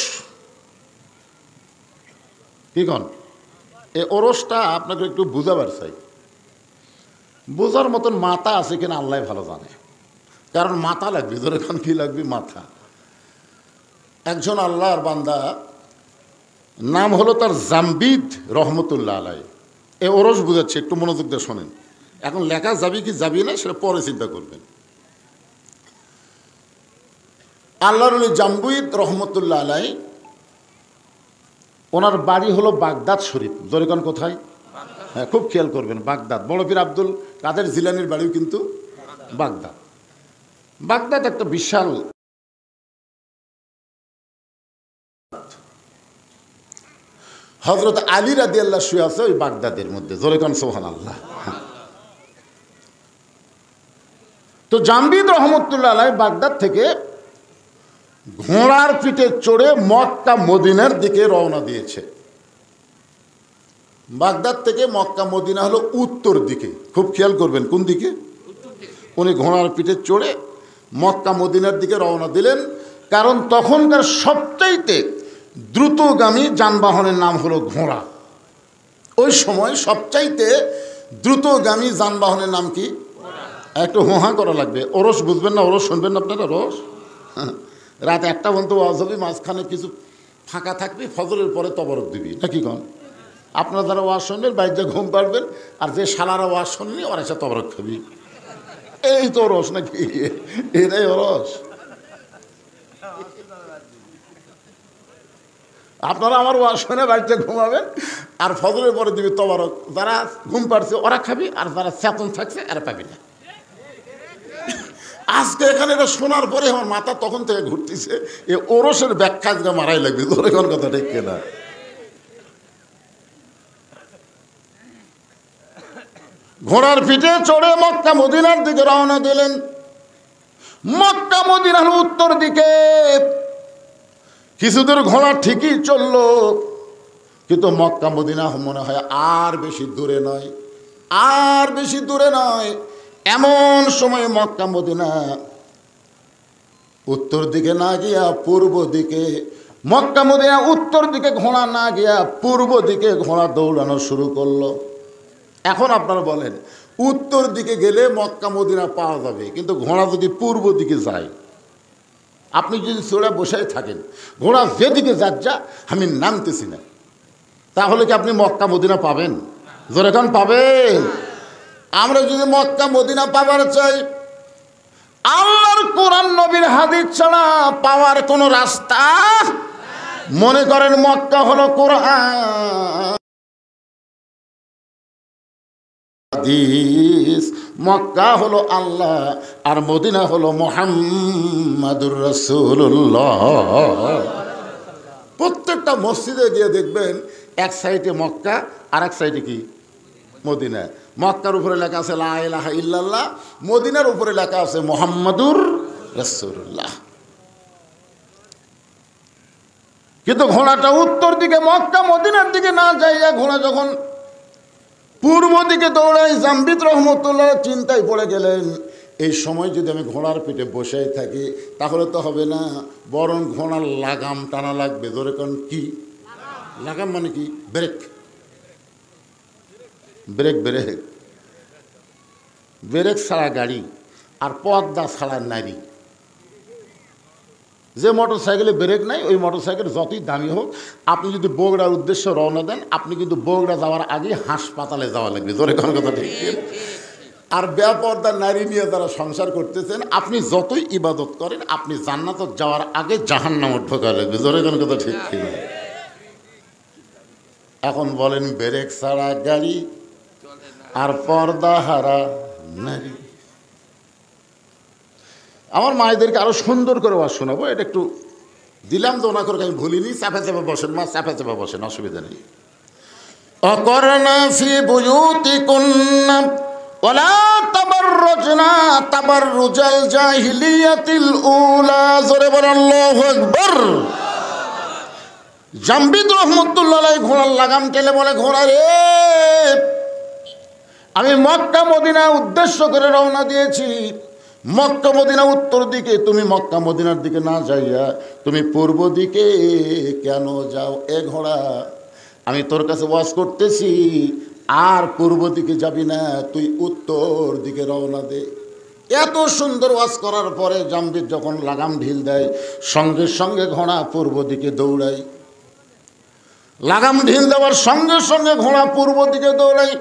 কি কন? এই ওরসটা আপনাকে একটু বুঝাবার চাই। বোঝার মতন মাথা আছে কিনা আল্লাহ ভালো জানে। কারণ মাথা লাগবে, ধরে এখন কি লাগবে? মাথা। একজন আল্লাহর বান্দা, নাম হলো তার জাম্বিদ রহমতুল্লাহ আলাই। এ ওরস বুঝাচ্ছে, একটু মনোযোগ দিয়ে শোনেন। এখন লেখা যাবি কি যাবি না সেটা পরে চিন্তা করবেন। আল্লাহর জাম্বিদ রহমতুল্লাহ আলাই, ওনার বাড়ি হলো বাগদাদ শরীফ। জরিকান কোথায়? হ্যাঁ, খুব খেয়াল করবেন, বাগদাদ। বড় পীর আব্দুল কাদের জিলানির বাড়িও কিন্তু বাগদাদ। বাগদাদ একটা বিশাল, হযরত আলী রাদিয়াল্লাহু শুয়ে আছে ওই বাগদাদের মধ্যে। জোরে কোন সুবহানাল্লাহ। তো জাম্বিদ রহমতুল্লাহ আলাই বাগদাদ থেকে ঘোড়ার পিঠে চড়ে মক্কা মদিনার দিকে রওনা দিয়েছে। বাগদাদ থেকে মক্কা মদিনা হলো উত্তর দিকে, খুব খেয়াল করবেন কোন দিকে। উনি ঘোড়ার পিঠে চড়ে মক্কা মদিনার দিকে রওনা দিলেন, কারণ তখনকার সবচাইতে দ্রুতগামী যানবাহনের নাম হলো ঘোড়া। ওই সময় সবচাইতে দ্রুতগামী যানবাহনের নাম কি? একটু হোহা করা লাগবে। ওরস বুঝবেন না? ওরস শুনবেন না আপনারা? ওরস রাত 1টা পর্যন্ত ওয়াজ হবে, মাঝখানে কিছু ফাঁকা থাকবে, ফজরের পরে তবরক দিবি নাকি কন? আপনারা যারা ওয়াজ শুনবেন বাইরে ঘুম পাড়বেন, আর যে শালারা ওয়াজ শুননি ওরা এসে তবরক খাবি। এই তো ওরস নাকি? এটাই ওরস। আপনারা আমার ওয়াজ শুনে বাড়িতে ঘুমাবেন, আর ফজরের পরে দিবি তবরক। যারা ঘুম পাড়ছে ওরা খাবি, আর যারা চেতন থাকছে এরা পাবি না। আজকে এখানে এটা শোনার পরে আমার মাথা তখন থেকে ঘুরতেছে, এ ওরসের ব্যাখ্যা আজকে মারাই লাগবে। ধরে কোন কথা ঠিক কিনা? ঘোড়ার পিঠে চড়ে মক্কা মদিনার দিকে রওনা দিলেন। মক্কা মদিনার উত্তর দিকে কিছুদূর ঘোড়া ঠিকই চললো, কিন্তু মক্কা মদিনা মনে হয় আর বেশি দূরে নয়, আর বেশি দূরে নয়। এমন সময় মক্কা মদিনা উত্তর দিকে না গিয়া পূর্ব দিকে, মক্কা মদিনা উত্তর দিকে ঘোড়া না গিয়া পূর্ব দিকে ঘোড়া দৌড়ানো শুরু করলো। এখন আপনারা বলেন, উত্তর দিকে গেলে মক্কা মদিনা পাওয়া যাবে, কিন্তু ঘোড়া যদি পূর্ব দিকে যায়, আপনি যদি চড়ে বসে থাকেন, ঘোড়া যেদিকে যাচ্ছে আমি নামতেছি না, তাহলে কি আপনি মক্কা মদিনা পাবেন? জোরে কোন পাবেন? আমরা যদি মক্কা মদিনা পাবার চাই, আল্লাহর কোরআন নবীর হাদিস ছাড়া পাওয়ার কোনো রাস্তা। মনে করেন মক্কা হলো কোরআন, মক্কা হলো আল্লাহ, আর মদিনা হলো মুহাম্মাদুর রাসূলুল্লাহ। প্রত্যেকটা মসজিদে গিয়ে দেখবেন এক সাইডে মক্কা আর এক সাইডে কি? মদিনা। মক্কার উপরে লেখা আছে লা ইলাহা ইল্লাল্লাহ, মদিনার উপরে লেখা আছে মুহাম্মাদুর রাসূলুল্লাহ। কিন্তু ঘোড়াটা উত্তর দিকে মক্কা মদিনার দিকে না যাইয়া ঘোড়া যখন পূর্ব দিকে দৌড়ায়, জাম্বিদ রহমতুল্লাহ চিন্তায় পড়ে গেলেন, এই সময় যদি আমি ঘোড়ার পিঠে বসে থাকি তাহলে তো হবে না, বরং ঘোড়ার লাগাম টানা লাগবে। ধরে কোন কি লাগাম? মানে কি? ব্রেক। ব্রেক ব্রেক ব্রেক ছাড়া গাড়ি আর পর্দা ছাড়া নারী। যে মোটর সাইকেলে ব্রেক নাই, ওই মোটর সাইকেল যতই দামি হোক, আপনি যদি বগুড়ার উদ্দেশ্যে রওনা দেন, আপনি কিন্তু বগুড়া যাওয়ার আগে হাসপাতালে যাওয়া লাগবে। জোরে কোন কথা ঠিক? আর বেপর্দা নারী নিয়ে যারা সংসার করতেছেন, আপনি যতই ইবাদত করেন, আপনি জান্নাতে যাওয়ার আগে জাহান্নামে ঢোকা লাগবে। জোরে কোন কথা ঠিক কিনা? এখন বলেন, ব্রেক ছাড়া গাড়ি আর পর্দা হারা নারী। আমার মায়েদেরকে আরো সুন্দর করে ওয়াজ শোনাবো, এটা একটু দিলাম তো, ওনা করে আমি ভুলিনি। চাপে চাপে বসেন মা, চাপে চাপে বসেন, অসুবিধা নেই। অকরনা ফি বুয়ুতিকুন্না ওয়ালা তাবাররুজনা তাবাররুজাল জাহিলিয়াতিল উলা। জোরে বলেন আল্লাহু আকবার। জাম্বিদ রহমতুল্লাহ আলাইহি ঘোড়ার লাগাম টেলে বলে, ঘোড়া রে, আমি মক্কা মদিনা উদ্দেশ্য করে রওনা দিয়েছি। মক্কা মদিনা উত্তর দিকে, তুমি মক্কা মদিনার দিকে না যাইয়া তুমি পূর্ব দিকে কেন যাও? এ ঘোড়া, আমি তোর কাছে ওয়াজ করতেছি, আর পূর্ব দিকে যাবি না, তুই উত্তর দিকে রওনা দে। এত সুন্দর ওয়াজ করার পরে জাম্বির যখন লাগাম ঢিল দেয়, সঙ্গে সঙ্গে ঘোড়া পূর্ব দিকে দৌড়ায়। লাগাম ঢিল দেওয়ার সঙ্গে সঙ্গে ঘোড়া পূর্ব দিকে দৌড়ায়।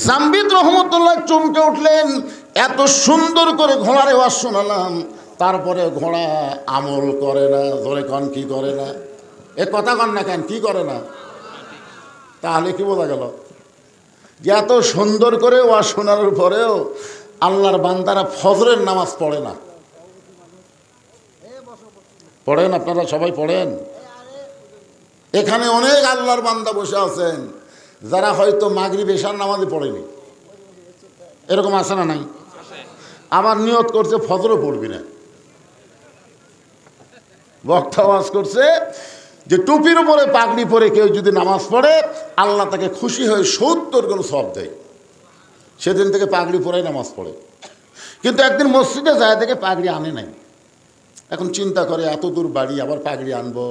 জাম্বিদ রহমতুল্লাহ চমকে উঠলেন, এত সুন্দর করে ঘোড়ারে ওয়াজ শোনালাম, তারপরে ঘোড়া আমল করে না। ধরে কন কি করে না? এ কথা কন না কেন, কি করে না? তাহলে কি বোঝা গেল? যে এত সুন্দর করে ওয়াজ শোনানোর পরেও আল্লাহর বান্দারা ফজরের নামাজ পড়ে না। পড়েন? আপনারা সবাই পড়েন? এখানে অনেক আল্লাহর বান্দা বসে আছেন যারা হয়তো মাগরিব এশার নামাজে পড়েনি। এরকম আছে না নাই? আবার নিয়ত করছে ফজরও পড়বি না। বক্তা ওয়াজ করছে যে টুপির উপরে পাগড়ি পরে কেউ যদি নামাজ পড়ে, আল্লাহ তাকে খুশি হয়ে 70 গুণ সওয়াব দেয়। সেদিন থেকে পাগড়ি পরেই নামাজ পড়ে। কিন্তু একদিন মসজিদে যায় থেকে পাগড়ি আনে নাই। এখন চিন্তা করে এত দূর বাড়ি, আবার পাগড়ি আনবো।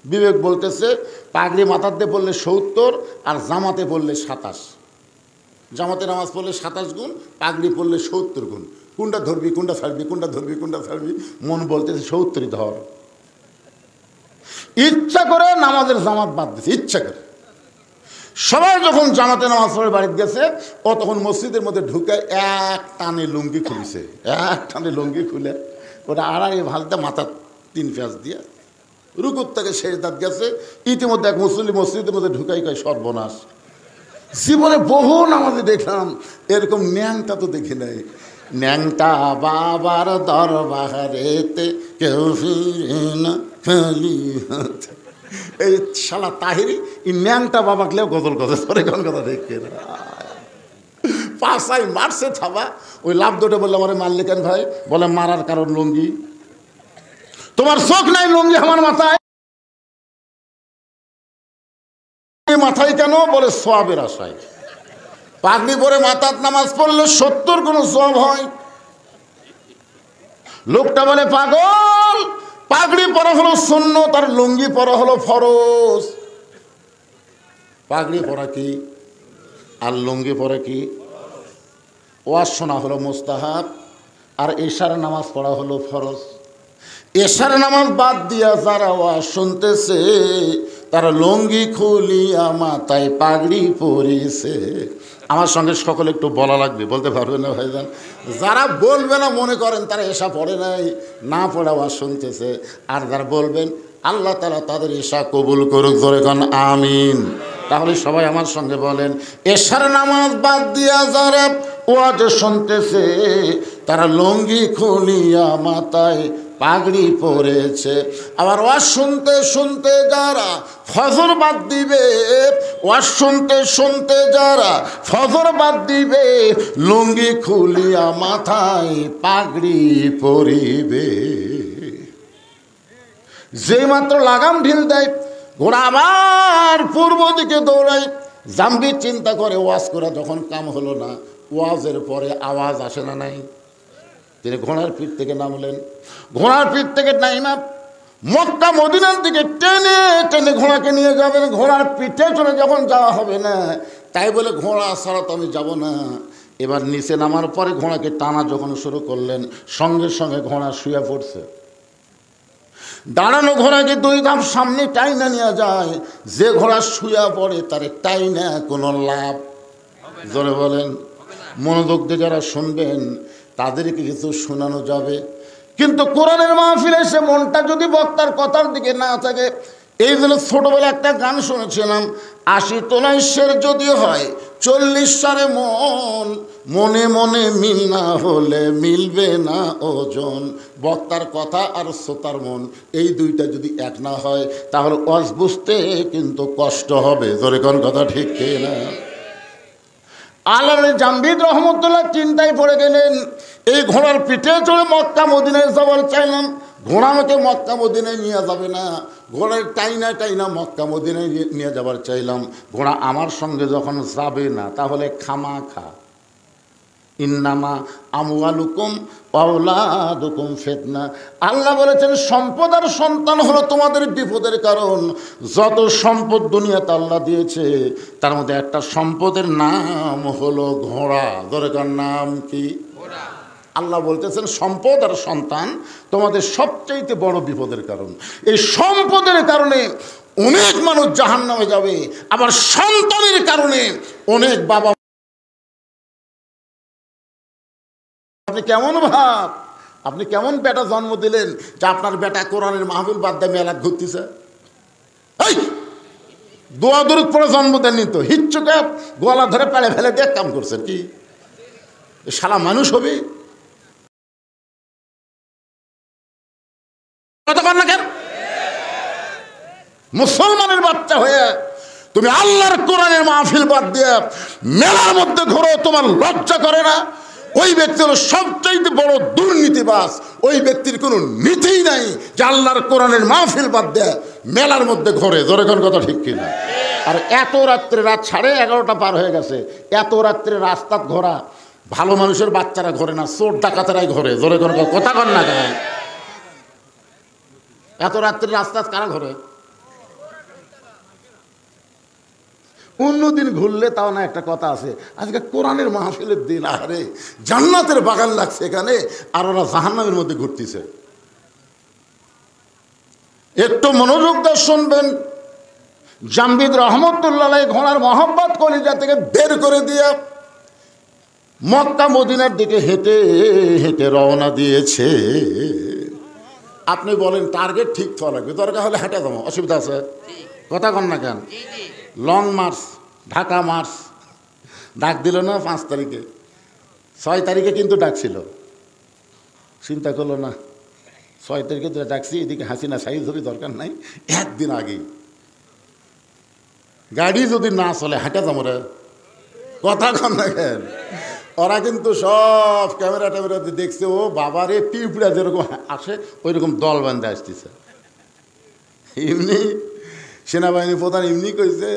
বিবেক বলতেছে পাগড়ি মাথাতে পড়লে 70 আর জামাতে পড়লে 27। জামাতে নামাজ পড়লে 27 গুণ, পাগড়ি পড়লে 70 গুণ। কোনটা ধরবি, কোনটা ছাড়বি, কোনটা ধরবি, কোনটা ছাড়বি? মন বলতেছে 70ই ধর। ইচ্ছা করে নামাজের জামাত বাদ দিচ্ছে, ইচ্ছা করে। সবাই যখন জামাতে নামাজ পড়ে বাড়িতে গেছে, ও তখন মসজিদের মধ্যে ঢুকে এক টানে লুঙ্গি খুলেছে। এক টানে লুঙ্গি খুলে ওটা আড়াই ভালতে মাথা 3 পেঁয়াজ দিয়ে রুকুর থেকে সেজদাত গেছে। ইতিমধ্যে এক মুসল্লি মসজিদের মধ্যে ঢুকাই কয় সর্বনাশ, জীবনে বহু নামাজে দেখলাম, এরকম ন্যাংটা তো দেখি নাই। ন্যাংটা বাবার দরবারেতে কেউ ফিরে না খালি হাতে। এই শালা তাহিরি এই ন্যাংটা বাবাকলেও গজল গজল করে, কোন কথা দেখে না। পাশাই মারছে থাবা। ওই লাভ দুটো বললে আমার মারলে কেন ভাই? বলে মারার কারণ লুঙ্গি। তোমার চোখ নাই লুঙ্গি আমার মাথায়? মাথায় কেন? বলে সওয়াবের আশায়। পাগড়ি পরে মাথার নামাজ পড়লে 70 গুণ সওয়াব হয়। লোকটা বলে পাগল, পাগড়ি পরা হলো সুন্নাত আর লুঙ্গি পরা হলো ফরজ। পাগড়ি পরা কি আর লুঙ্গি পরা কি? ওয়াজ শোনা হলো মুস্তাহাব আর এশার নামাজ পড়া হলো ফরজ। এশার নামাজ বাদ দিয়া যারা ওয়াজ শুনতেছে, তারা লুঙ্গি খুলিয়া মাথায় পাগড়ি পরিছে। আমার সঙ্গে সকলে একটু বলা লাগবে, বলতে পারবেন না ভাইজান? যারা বলবে না মনে করেন তারা এশা পড়ে নাই, না পড়া ওয়াজ শুনতেছে। আর যারা বলবেন আল্লাহ তাআলা তাদের এশা কবুল করুক, জোরে কোন আমিন। তাহলে সবাই আমার সঙ্গে বলেন, এশার নামাজ বাদ দিয়া যারা ওয়াজ শুনতেছে, তারা লুঙ্গি খুলিয়া মাথায় পাগড়ি পরেছে। আবার ওয়াজ শুনতে শুনতে যারা ফজর বাদ দিবে, ওয়াজ শুনতে শুনতে যারা ফজর বাদ দিবে, লুঙ্গি খুলিয়া মাথায় পাগড়ি পরিবে। যেই মাত্র লাগাম ঢিল দেয়, ঘোড়া আবার পূর্ব দিকে দৌড়ায়। জাম্বি চিন্তা করে ওয়াজ করা যখন কাম হলো না, ওয়াজের পরে আওয়াজ আসে না নাই? তিনি ঘোড়ার পিঠ থেকে নামলেন। ঘোড়ার পিঠ থেকে নাইমা মক্কা মদিনার দিকে টেনে টেনে ঘোড়াকে নিয়ে যাবেন। ঘোড়ার পিঠে চলে যখন যাওয়া হবে না, তাই বলে ঘোড়া ছাড়া তো আমি যাব না। এবার নিচে নামার পরে ঘোড়াকে টানা যখন শুরু করলেন, সঙ্গে সঙ্গে ঘোড়া শুয়ে পড়ছে। দাঁড়ানো ঘোড়াকে 2 ধাপ সামনে টাইনা নিয়ে যায়। যে ঘোড়া শুয়ে পড়ে তার টাইনা কোনো লাভ? জোরে বলেন। মনোযোগ দিয়ে যারা শুনবেন তাদেরকে কিছু শোনানো যাবে, কিন্তু কোরআনের মাহফিলে এসে মনটা যদি বক্তার কথার দিকে না থাকে। এই জন্য ছোটবেলায় একটা গান শুনেছিলাম, 80 তোলায় শের যদি হয় 40 সারে মন, মনে মনে মিল না হলে মিলবে না ওজন। বক্তার কথা আর শ্রোতার মন, এই দুইটা যদি এক না হয় তাহলে ওয়াজ বুঝতে কিন্তু কষ্ট হবে। জোরে কোন কথা ঠিক না? আল্লাহর জাম্বিদ রহমতুল্লাহ চিন্তায় পড়ে গেলেন। এই ঘোড়ার পিঠে চড়ে মক্কা মদিনায় যাবার চাইলাম, ঘোড়া আমাকে মক্কা মদিনায় নিয়ে যাবে না। ঘোড়ার টাইনা টাইনা মক্কা মদিনায় নিয়ে যাবার চাইলাম, ঘোড়া আমার সঙ্গে যখন যাবে না, তাহলে খামাখা ইন্নামা আমওয়ালুকুম আওলাদুকুম ফিতনা। আল্লাহ বলেছেন সম্পদ আর সন্তান হলো তোমাদের বিপদের কারণ। যত সম্পদ দুনিয়াতে আল্লাহ দিয়েছে তার মধ্যে একটা সম্পদের নাম হলো ঘোড়া। দরকার নাম কি? আল্লাহ বলতেছেন সম্পদ আর সন্তান তোমাদের সবচাইতে বড় বিপদের কারণ। এই সম্পদের কারণে অনেক মানুষ জাহান্নামে যাবে, আবার সন্তানের কারণে অনেক বাবা। আপনি কেমন ভাব, আপনি কেমন বেটা জন্ম দিলেন যে আপনার বেটা কোরআনের মাহফিল বাদ দিয়ে মেলা ঘুরতেছে? এই দোয়া দরুদ পরে জন্ম দেননি তো, হিচ্ছুকে গলা ধরে পেলে ফেলে দিয়ে কাম করছেন কি? শালা মানুষ হবে? মুসলমানের বাচ্চা হয়ে তুমি আল্লাহর কোরআনের মাহফিল বাদ দিয়ে মেলার মধ্যে ঘোরো, তোমার লজ্জা করে না? ওই ব্যক্তি হলো সবচাইতে বড় দুর্নীতিবাজ। ওই ব্যক্তির কোনো নীতিই নাই যে আল্লাহর কোরআনের মাহফিল বাদ দেয় মেলার মধ্যে ঘোরে। জোরে কোন কথা ঠিক কিনা? আর এত রাত্রে, রাত 11:30 পার হয়ে গেছে, এত রাত্রে রাস্তা ঘোরা ভালো মানুষের বাচ্চারা ঘোরে না, চোর ডাকাতেরাই ঘোরে। জোরে কোন কথা কন না কেন? এত রাত্রে রাস্তা কারা ঘোরে? অন্যদিন ঘুরলে তাও না, একটা কথা আছে, আজকে কোরআনের মাহফিলের দিন, আরে জান্নাতের বাগান লাগছে এখানে, আর ওরা জাহান্নামের মধ্যে ঘুরতেছে। একটু মনোযোগ দিয়ে শুনবেন। জামবিদ রহমতুল্লাহ ঘোড়ার মহব্বত কলিজা থেকে বের করে দিয়ে মক্কা মদিনার দিকে হেঁটে হেঁটে রওনা দিয়েছে। আপনি বলেন টার্গেট ঠিক থাকা লাগবে, দরকার হলে হেঁটে যাবো, অসুবিধা আছে? কথা কন না কেন? লং মার্চ, ঢাকা মার্চ ডাক দিল না 5 তারিখে, 6 তারিখে কিন্তু ডাকছিল। চিন্তা করলো না 6 তারিখে ডাকছি, এদিকে হাসিনা সাইজ হবে, দরকার নাই, একদিন আগেই গাড়ি যদি না চলে হাঁটা যাবো রে। কথা কন না কেন? ওরা কিন্তু সব ক্যামেরা ট্যামেরাতে দেখছে, ও বাবারে পিঁপড়া যেরকম আসে ওই রকম দল বান্ধে আসতেছে। এমনি সেনাবাহিনী প্রধান এমনি কইছে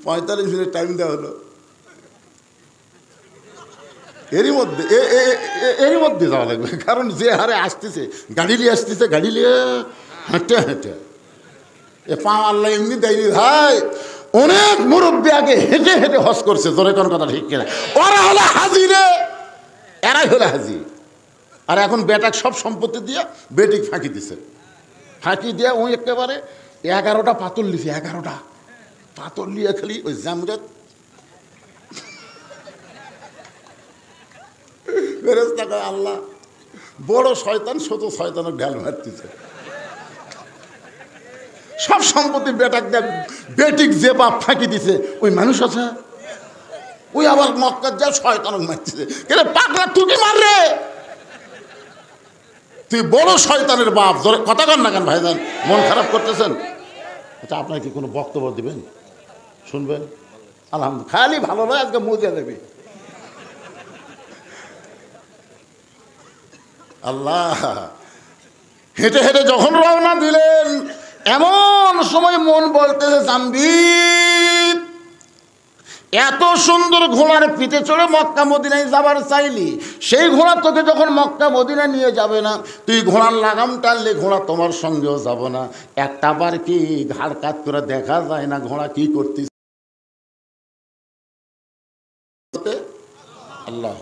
45 মিনিট টাইম দেওয়া হলো। এরই মধ্যে যাওয়া লাগবে, কারণ যে হারে আসতেছে, গাড়ি নিয়ে আসতেছে, গাড়ি নিয়ে হাঁটে হাঁটে এ পা আল্লাহ এমনি দেয়নি ভাই। অনেক মুরব্বী আগে হেঁটে হেঁটে হজ করছে। তোর কোন কথা ঠিক কিনা? ওরা হলো হাজি রে, এরাই হলো হাজি। আর এখন বেটাক সব সম্পত্তি দিয়ে বেটিক ফাঁকি দিছে। ফাঁকি দিয়ে ওই একেবারে 11টা পাথর লিছে, 11টা পাথর লিয়ে খালি ওই জামরাত ফেরেশতা কয় আল্লাহ বড় শয়তান, ছোট শয়তানের ঢাল মারতেছে। সব সম্পত্তি বেটাক দিয়ে বেটিক যে বাপ ফাঁকি দিছে ওই মানুষ আছে, ওই আবার মক্কা যা শয়তানক মারতেছে। কেন পাগলা তুই কি মাররে? তুই বড় শয়তানের বাপ। কথা কন না কেন ভাইজান? মন খারাপ করতেছেন? আচ্ছা আপনার কি কোনো বক্তব্য দিবেন? শুনবেন? আলহামদুলিল্লাহ। খালি ভালো নয়, আজকে মজা দেবে। আল্লাহ হেঁটে হেঁটে যখন রওনা দিলেন, এমন সময় মন বলতেছে জামবিদ এত সুন্দর ঘোড়ার পিঠে চড়ে মক্কা মদিনায় যাবার চাইলি, সেই ঘোড়া তোকে যখন মক্কা মদিনায় নিয়ে যাবে না, তুই ঘোড়ার লাগাম টানলে ঘোড়া তোমার সঙ্গেও যাব না। একটা বার কি ঘাড় কাত করে দেখা যায় না ঘোড়া কি করতেছে? আল্লাহ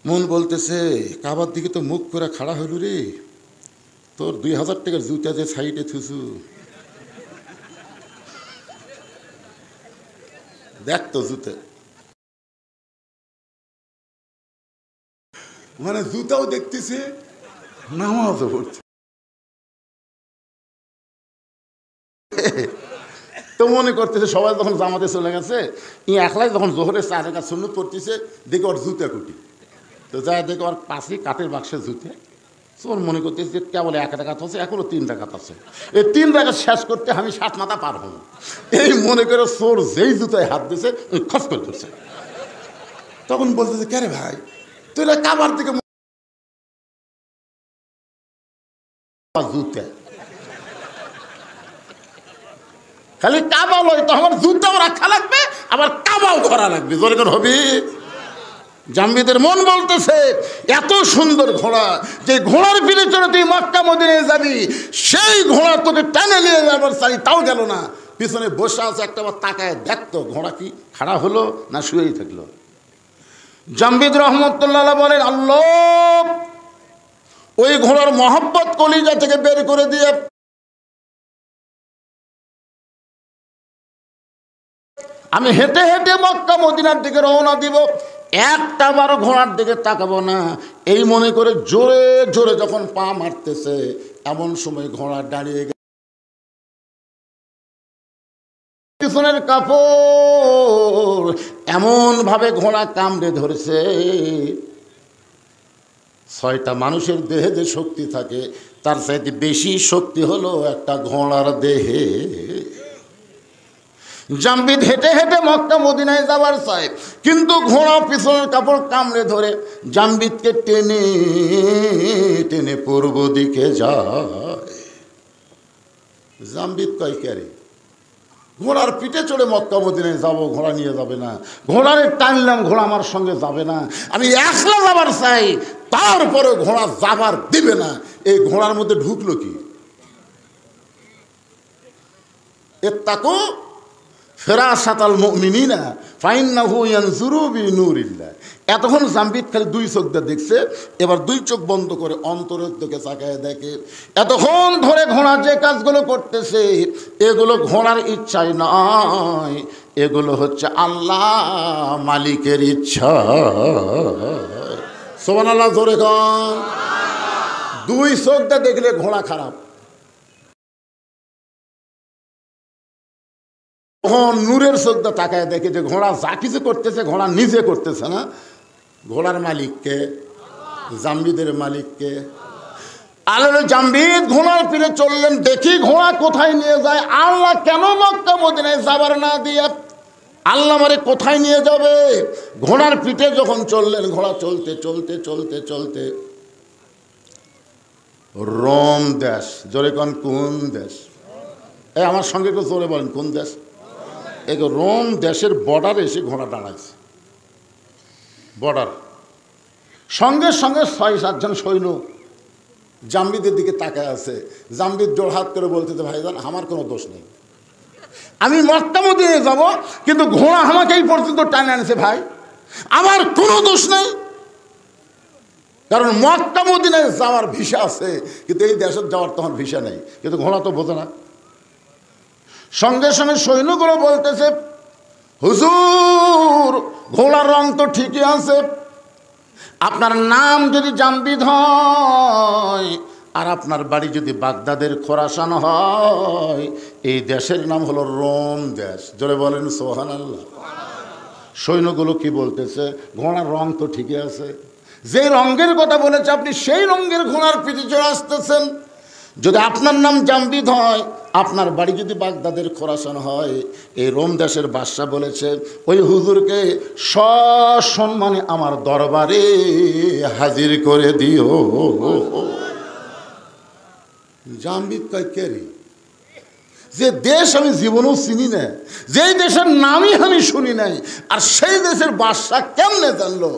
মন বলতেছে কাবার দিকে তো মুখ করে খাড়া হইল রে, তোর 2000 টাকার জুতা যে সাইডে থুসু দেখ তো জুতে, মানে জুতাও দেখতেছে নামাজও পড়ছে। তো মনে করতেছে সবাই যখন জামাতে চলে গেছে, ই একলাই যখন জোহরের 4 রাকাত সুন্নত পড়তেছে, দেখে ওর জুতা কুটি। তো যাই দেখে ওর পাশে কাঠের বাক্সে জুতে, ওর মনে করতেছে কেবল 1 রাকাত আছে, এখনো 3 রাকাত আছে, এই 3 রাকাত শেষ করতে আমি 7 মাথা পার হব। এই মনে করে চোর যেই জুতায় হাত দিয়েছে ওই খস করে ধরছে। তখন বলতেছে কে রে ভাই তুই কাবার দিকে জুতা খালি কাবা লয় তো আমার জুতাও রাখা লাগবে আবার কাবাও করা লাগবে, জোরে করে হবে। জাম্বিদের মন বলতেছে এত সুন্দর ঘোড়া, যে ঘোড়ার পিঠে চড়ে তুই মক্কা মদিনায় যাবি, সেই ঘোড়া তোকে টেনে নিয়ে যাবার চাই, তাও গেল না। পিছনে বসে আছে, একটা বার তাকায় দেখতো ঘোড়া কি খাড়া হলো না শুয়েই থাকলো। জাম্বিদ রহমতুল্লাহ বলেন, আল্লাহ ওই ঘোড়ার মহব্বত কলিজা থেকে বের করে দিয়ে আমি হেঁটে হেঁটে মক্কা মদিনার দিকে রওনা দিব, একটা বার ঘোড়ার দিকে তাকাবো না, এই মনে করে জোরে জোরে যখন পা মারতেছে, এমন সময় ঘোড়া দাঁড়িয়ে গেছে। পিছনের কাপড় এমন ভাবে ঘোড়া কামড়ে ধরেছে, 6টা মানুষের দেহে যে শক্তি থাকে তার চাইতে বেশি শক্তি হলো একটা ঘোড়ার দেহে। জাম্বিদ হেঁটে হেঁটে মক্কা মদিনায় যাবার চায়, কিন্তু ঘোড়া পিছনের কাপড় কামড়ে ধরে জাম্বিদকে টেনে টেনে পূর্ব দিকে যায়। জাম্বিদ কয় ক্যারে ঘোড়ার পিঠে চড়ে মক্কা মদিনায় যাবো, ঘোড়া নিয়ে যাবে না, ঘোড়ারে টানলাম, ঘোড়া আমার সঙ্গে যাবে না, আমি একলা যাবার চাই, তারপরে ঘোড়া যাবার দিবে না। এই ঘোড়ার মধ্যে ঢুকলো কি? ইত্তাকু ফিরাসাতাল মুমিনিনা ফাইন্নাহু ইয়ানজুরু বিনুরিল্লাহ। এতক্ষণ জাম্বিদ খালি 2 চোখ দিয়ে দেখছে, এবার 2 চোখ বন্ধ করে অন্তরের দিকে তাকায় দেখে, এতক্ষণ ধরে ঘোড়া যে কাজগুলো করতেছে এগুলো ঘোড়ার ইচ্ছাই নয়, এগুলো হচ্ছে আল্লাহ মালিকের ইচ্ছা। সুবহানাল্লাহ, জোরে কন। 2 চোখ দিয়ে দেখলে ঘোড়া খারাপ। তখন নূরের চোখটা তাকায় দেখে যে ঘোড়া যা কিছু করতেছে ঘোড়া নিজে করতেছে না, ঘোড়ার মালিককে, জাম্বিদের মালিককে। আল্লাহ জাম্বিদ ঘোড়ার পিঠে চললেন, দেখি ঘোড়া কোথায় নিয়ে যায়। আল্লাহ কেন মক্কা মদিনায় যাবার না দিয়ে আল্লাহ মারে কোথায় নিয়ে যাবে? ঘোড়ার পিঠে যখন চললেন, ঘোড়া চলতে চলতে চলতে চলতে রোম দেশ, জোরে কোন কোন দেশ? এই আমার সঙ্গে একটু জোরে বলেন, কোন দেশ? এই রোম দেশের বর্ডারে এসে ঘোড়া দাঁড়াচ্ছে, বর্ডার। সঙ্গে সঙ্গে 6-7 জন সৈন্য জাম্বিদের দিকে তাকায় আছে। জাম্বিদ জোড়হাত করে বলতেছে, ভাইজান আমার কোনো দোষ নেই, আমি মক্কা মদিনায় যাব, কিন্তু ঘোড়া আমাকে এই পর্যন্ত টানে আনছে, ভাই আমার কোনো দোষ নেই, কারণ মক্কা মদিনায় যাওয়ার ভিসা আছে, কিন্তু এই দেশে যাওয়ার তখন ভিসা নেই। কিন্তু ঘোড়া তো বোঝে না। সঙ্গে সঙ্গে সৈন্যগুলো বলতেছে, হুজুর ঘোড়ার রং তো ঠিকই আছে, আপনার নাম যদি জাম্বিদ হয় আর আপনার বাড়ি যদি বাগদাদের খোরাসান হয়, এই দেশের নাম হলো রোম দেশ। জোরে বলেন সুবহানাল্লাহ। সৈন্যগুলো কি বলতেছে, ঘোড়ার রং তো ঠিকই আছে, যে রঙের কথা বলেছে আপনি সেই রঙের ঘোড়ার পিঠে চড়ে আসতেছেন। যদি আপনার নাম জাম্বিদ হয়, আপনার বাড়ি যদি বাগদাদের খোরাসান হয়, এই রোম দেশের বাদশা বলেছে ওই হুজুরকে সসম্মানে আমার দরবারে হাজির করে দিও। জাম্বিদ কয় কে রে? যে দেশ আমি জীবনেও চিনি না, যেই দেশের নামই আমি শুনি নাই, আর সেই দেশের বাদশা কেমনে জানলো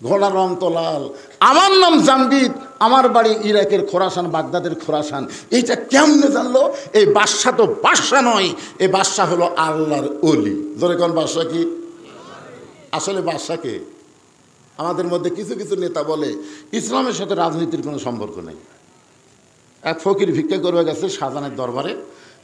ঘোড়ার রং তো লাল, আমার নাম জাম্বিদ, আমার বাড়ি ইরাকের খোরাসান, বাগদাদের খোরাসান, এইটা কেমনে জানলো? এই বাদশা তো বাদশা নয়, এই বাদশা হলো আল্লাহর ওলি। ধরে কোন বাদশা কি? আসলে বাদশাকে আমাদের মধ্যে কিছু কিছু নেতা বলে ইসলামের সাথে রাজনীতির কোনো সম্পর্ক নেই। এক ফকির ভিক্ষা করবে গেছে শাহজাহানের দরবারে,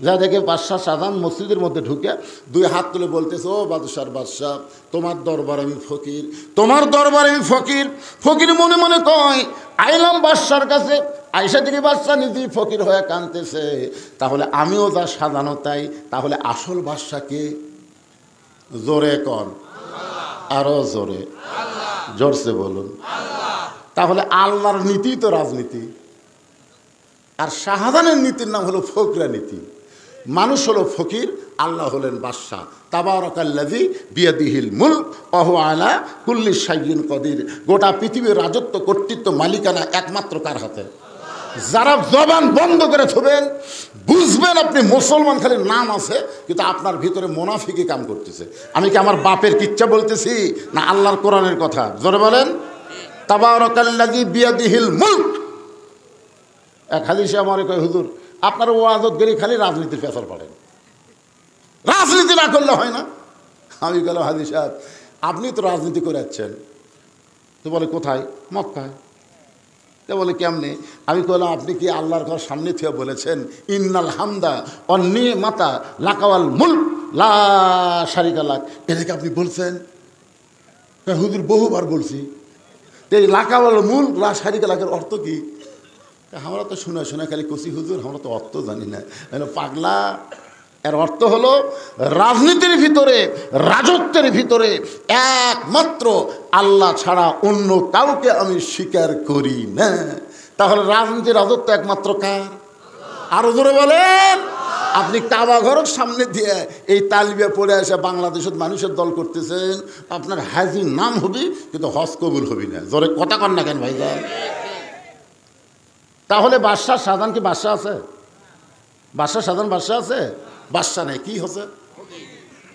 যা দেখে বাদশাহ শাহজাহান মসজিদের মধ্যে ঢুকে 2 হাত তুলে বলতেছে, ও বাদশার বাদশাহ, তোমার দরবার আমি ফকির, তোমার দরবার আমি ফকির। ফকির মনে মনে কয়, আইলাম বাদশার কাছে, আইসা থেকে বাদশাহ নিজেই ফকির হয়ে কাঁদতেছে, তাহলে আমিও যা সাজানো তাই, তাহলে আসল বাদশাকে? জোরে কন, আরো জোরে, জোরসে বলুন। তাহলে আল্লাহর নীতি তো রাজনীতি, আর শাহজাহানের নীতির নাম হলো ফকরা নীতি। মানুষ হলো ফকির, আল্লাহ হলেন বাদশাহ। তাবারাকাল্লাযী বিয়াদিহিল মুলক ওয়া হুয়া আলা কুল্লি শাইইন কদির। গোটা পৃথিবীর রাজত্ব, কর্তৃত্ব, মালিকানা একমাত্র কার হাতে? যারা জবান বন্ধ করে থবেন, বুঝবেন আপনি মুসলমান, খালি নাম আছে কিন্তু আপনার ভিতরে মুনাফিকি কাম করতেছে। আমি কি আমার বাপের কিচ্ছা বলতেছি না আল্লাহর কোরআনের কথা? জোরে বলেন। তাবারাকাল্লাযী বিয়াদিহিল মুলক। এক হাদিসে আমারে কয়, হুজুর আপনার ওয়াজত গেলে খালি রাজনীতির পেছর পড়েন, রাজনীতি না করলে হয় না। আমি গেলাম, হাজি সাহেব আপনি তো রাজনীতি করে যাচ্ছেন। তো বলে কোথায়? মক্কায়। তো বলে কেমনে? আমি বললাম আপনি কি আল্লাহর ঘর সামনে থেকে বলেছেন ইন্নাল হামদা অন্নি মাতা লাকাওয়াল মুলক লা শারিকা লাক, এটাকে আপনি বলছেন? হুজুর বহুবার বলছি। তো এই লাকাওয়াল মুলক লা শারিকা লাকের অর্থ কি? আমরা তো শুনে শুনে খালি কচি হুজুর, আমরা তো অর্থ জানি না। পাগলা, এর অর্থ হলো রাজনীতির ভিতরে, রাজত্বের ভিতরে একমাত্র আল্লাহ ছাড়া অন্য কাউকে আমি স্বীকার করি না। তাহলে রাজনীতির রাজত্ব একমাত্র কার? আরো জোরে বলেন। আপনি কাবা ঘরের সামনে দিয়ে এই তালবিয়া পড়ে এসে বাংলাদেশের মানুষের দল করতেছেন, আপনার হাজি নাম হবি কিন্তু হজ কবুল হবি না। জোরে কথা কন না কেন ভাইজান? তাহলে বাদশাহ শাহজাহান কি বাদশাহ আছে? বাদশাহ শাহজাহান বাদশাহ আছে? বাদশাহ নেই, কি হচ্ছে?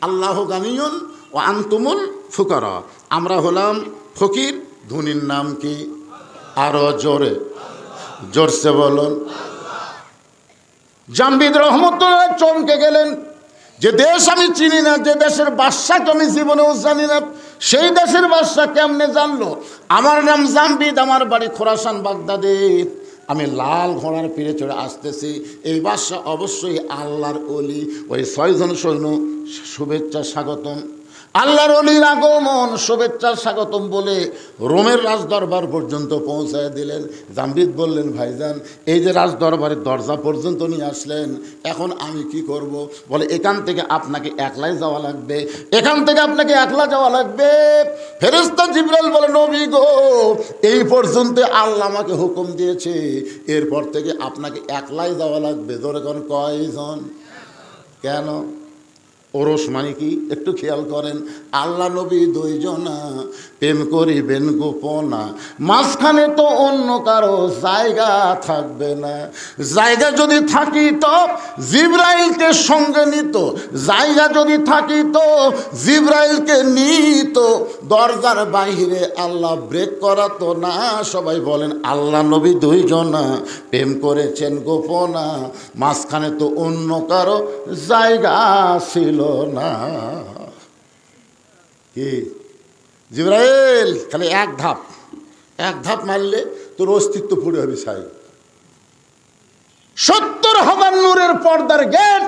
আল্লাহ গানিয়ুন ও আনতুমুল ফুকারা। আমরা হলাম ফকির, ধনীর নাম কি? আরো জোরে, জোরসে বলুন। জামবিদ রহমতুল্লাহ চমকে গেলেন, যে দেশ আমি চিনি না, যে দেশের বাদশাকে আমি জীবনেও জানি না, সেই দেশের বাদশাহ কেমনে জানলো আমার নাম জামবিদ, আমার বাড়ি খোরাসান বাগদাদে, আমি লাল ঘোড়ার পিঠে চড়ে আসতেছি, এই বাদশাহ অবশ্যই আল্লাহর ওলি। ওই 6 জন সৈন্য শুভেচ্ছা স্বাগতম, আল্লাহর ওলির আগমন, শুভেচ্ছা স্বাগতম বলে রোমের রাজদরবার পর্যন্ত পৌঁছায় দিলেন। জামবিদ বললেন, ভাইজান এই যে রাজদরবারের দরজা পর্যন্ত নিয়ে আসলেন, এখন আমি কি করব? বলে এখান থেকে আপনাকে একলাই যাওয়া লাগবে, এখান থেকে আপনাকে একলা যাওয়া লাগবে। ফেরেশতা জিবরাইল বলে, নবী গো এই পর্যন্ত আল্লাহ আমাকে হুকুম দিয়েছে, এরপর থেকে আপনাকে একলাই যাওয়া লাগবে। ধরে কোন কয়জন? কেন? ওরস মানে কি একটু খেয়াল করেন। আল্লাহ নবী 2 জনা, প্রেম করিবেন গোপনা, মাঝখানে তো অন্য কারো জায়গা থাকবে না। জায়গা যদি থাকিত জিবরাইলকে সঙ্গে নিত, জায়গা যদি থাকিত জিবরাইলকে নিত, দরজার বাইরে আল্লাহ ব্রেক করাতো না। সবাই বলেন আল্লাহ নবী 2 জনা প্রেম করেছেন গোপনা, মাঝখানে তো অন্য কারো জায়গা ছিল না। কি জিবরাইল খালি এক ধাপ মারলে তোর অস্তিত্ব পুড়ে হবে ছাই। 70,000 নূরের পর্দার গেট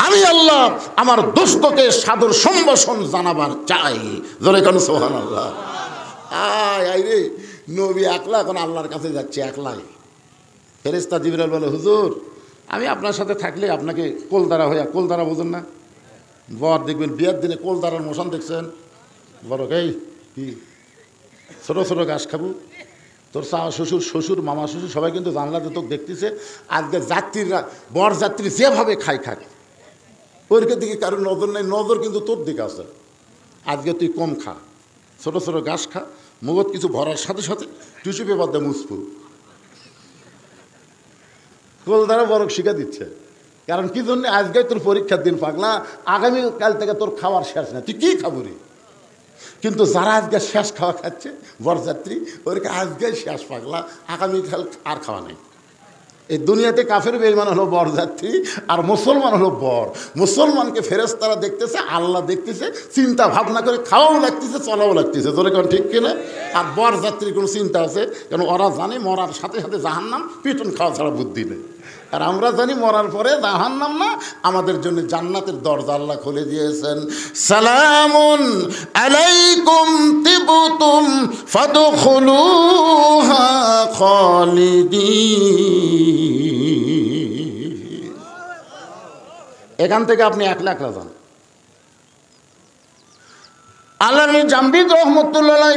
আমি আল্লাহ আমার দোস্তকে সাদর সম্ভাষণ জানাবার চাই। জোরে কেন সুবহানাল্লাহ। আয় রে, নবী একলা এখন আল্লাহর কাছে যাচ্ছে একলাই। ফেরেশতা জিবরাইল বলে, হুজুর আমি আপনার সাথে থাকলে আপনাকে কোলদারা হইয়া, কোলদারা বোঝেন না? বর দেখবেন বিয়ের দিনে কোলদারার মোশন দেখছেন? বড় এই কি ছোটো ছোটো ঘাস খাবো, তোর শ্বশুর মামা শ্বশুর সবাই কিন্তু জানলাতে তোকে দেখতেছে। আজকে যাত্রীরা, বর যাত্রী যেভাবে খাক ওর দিকে কারোর নজর নেই, নজর কিন্তু তোর দিকে আছে। আজকে তুই কম খা, ছোটো ছোটো ঘাস খা, মগজ কিছু ভরার সাথে সাথে টিস্যু পেপার দিয়ে মুছবো। কোলদারা বরক শিখা দিচ্ছে। কারণ কি জন্য? আজকে তোর পরীক্ষার দিন পাগলা, আগামীকাল থেকে তোর খাওয়ার শেষ না, তুই কী খাবো রে? কিন্তু যারা আজকে শেষ খাওয়া খাচ্ছে বরযাত্রী, ওরকে আজকে শেষ পাগলা, আগামীকাল আর খাওয়া নেই। এই দুনিয়াতে কাফের বেঈমান হলো বরযাত্রী, আর মুসলমান হলো বর। মুসলমানকে ফেরেশতারা দেখতেছে, আল্লাহ দেখতেছে, চিন্তা ভাবনা করে খাওয়াও লাগতেছে, চলাও লাগতেছে। তোর এখন ঠিক কিনা? আর বরযাত্রীর কোনো চিন্তা আছে? কারণ ওরা জানে মরার সাথে সাথে জাহান্নাম, পিটন খাওয়া ছাড়া বুদ্ধি নেই। আর আমরা জানি মরার পরে জাহান্নাম না, আমাদের জন্য জান্নাতের দরজা আল্লাহ খুলে দিয়েছেন। সালামুন আলাইকুম তিবতুম ফাদখুলুহা খালিদিন। এখান থেকে আপনি একলা যান। আল্লাহর জামবিদ রহমতুল্লাহ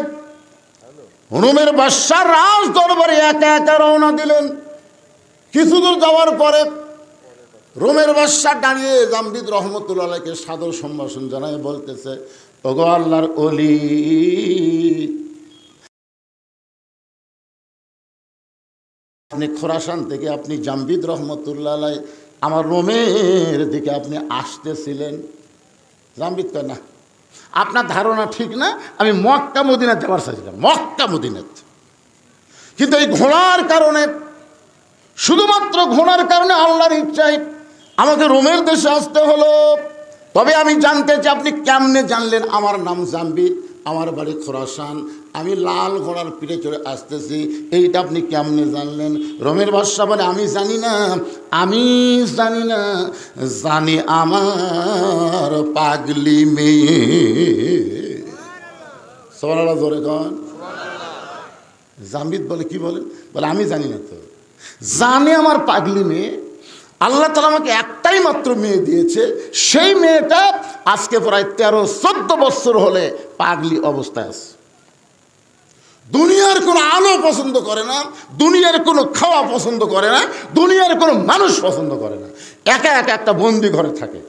রোমের বাদশার রাজ দরবারে একা একা রওনা দিলেন। কিছু দূর যাওয়ার পরে রোমের বাদশাহ দাঁড়িয়ে জামবিদ রহমতুল্লাহকে সাদর সম্ভাষণ জানায় বলতেছে, ওগো আল্লাহর ওলি, আপনি খোরাসান থেকে আপনি জামবিদ রহমতুল্লাহ আলাই আমার রোমের দিকে আপনি আসতেছিলেন। জামবিদ কয় না, আপনার ধারণা ঠিক না, আমি মক্কা মদিনা যাওয়ার চাইছিলাম, মক্কা মদিনাত। কিন্তু এই ঘোড়ার কারণে, শুধুমাত্র ঘোড়ার কারণে আল্লাহর ইচ্ছায় আমাকে রোমের দেশে আসতে হলো। তবে আমি জানতে চাই আপনি কেমনে জানলেন আমার নাম জামবিদ, আমার বাড়ি খোরাসান, আমি লাল ঘোড়ার পিঠে চড়ে আসতেছি, এইটা আপনি কেমনে জানলেন? রোমের বাদশা বলে আমি জানি না, আমি জানি না, জানি আমার পাগলি মেয়ে। সুবহানাল্লাহ, জোরে কন। জামবিদ বলে কি বলেন? বলে আমি জানি না, তো জানে আমার পাগলি মেয়ে। আল্লাহ তাআলা আমাকে একটাই মাত্র মেয়ে দিয়েছে, সেই মেয়েটা আজকে প্রায় 13-14 বছর হলে পাগলি অবস্থায় আছে। দুনিয়ার কোনো আলো পছন্দ করে না, দুনিয়ার কোনো খাওয়া পছন্দ করে না, দুনিয়ার কোনো মানুষ পছন্দ করে না, একা একা একটা বন্দি ঘরে থাকে।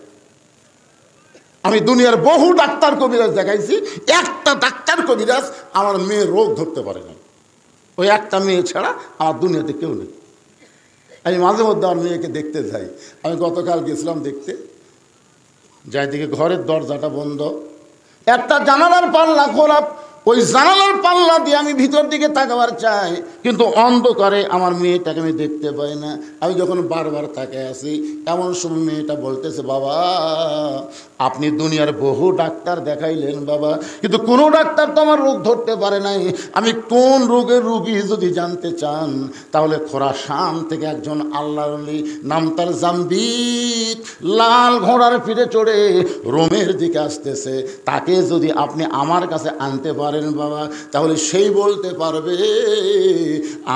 আমি দুনিয়ার বহু ডাক্তার কবিরাজ দেখাইছি, একটা ডাক্তার কবিরাজ আমার মেয়ে রোগ ধরতে পারে না। ওই একটা মেয়ে ছাড়া আমার দুনিয়াতে কেউ নেই। আমি মাঝে মধ্যে আমার মেয়েকে দেখতে যাই। আমি গতকাল গেছিলাম দেখতে, যাই দিকে ঘরের দরজাটা বন্ধ, একটা জানালার পাল্লা খোলা, ওই জানালার পাল্লা দিয়ে আমি ভিতর দিকে তাকাবার চাই, কিন্তু অন্ধকারে আমার মেয়েটাকে আমি দেখতে পাই না। আমি যখন বারবার তাকায় আছি, এমন সময় মেয়েটা বলতেছে, বাবা আপনি দুনিয়ার বহু ডাক্তার দেখাইলেন বাবা, কিন্তু কোনো ডাক্তার তো আমার রোগ ধরতে পারে নাই। আমি কোন রোগের রোগী যদি জানতে চান, তাহলে খোরাসান থেকে একজন আল্লাহর ওলি, নাম তার জামবিদ, লাল ঘোড়ার পিঠে চড়ে রোমের দিকে আসতেছে, তাকে যদি আপনি আমার কাছে আনতে পারেন বাবা, তাহলে সেই বলতে পারবে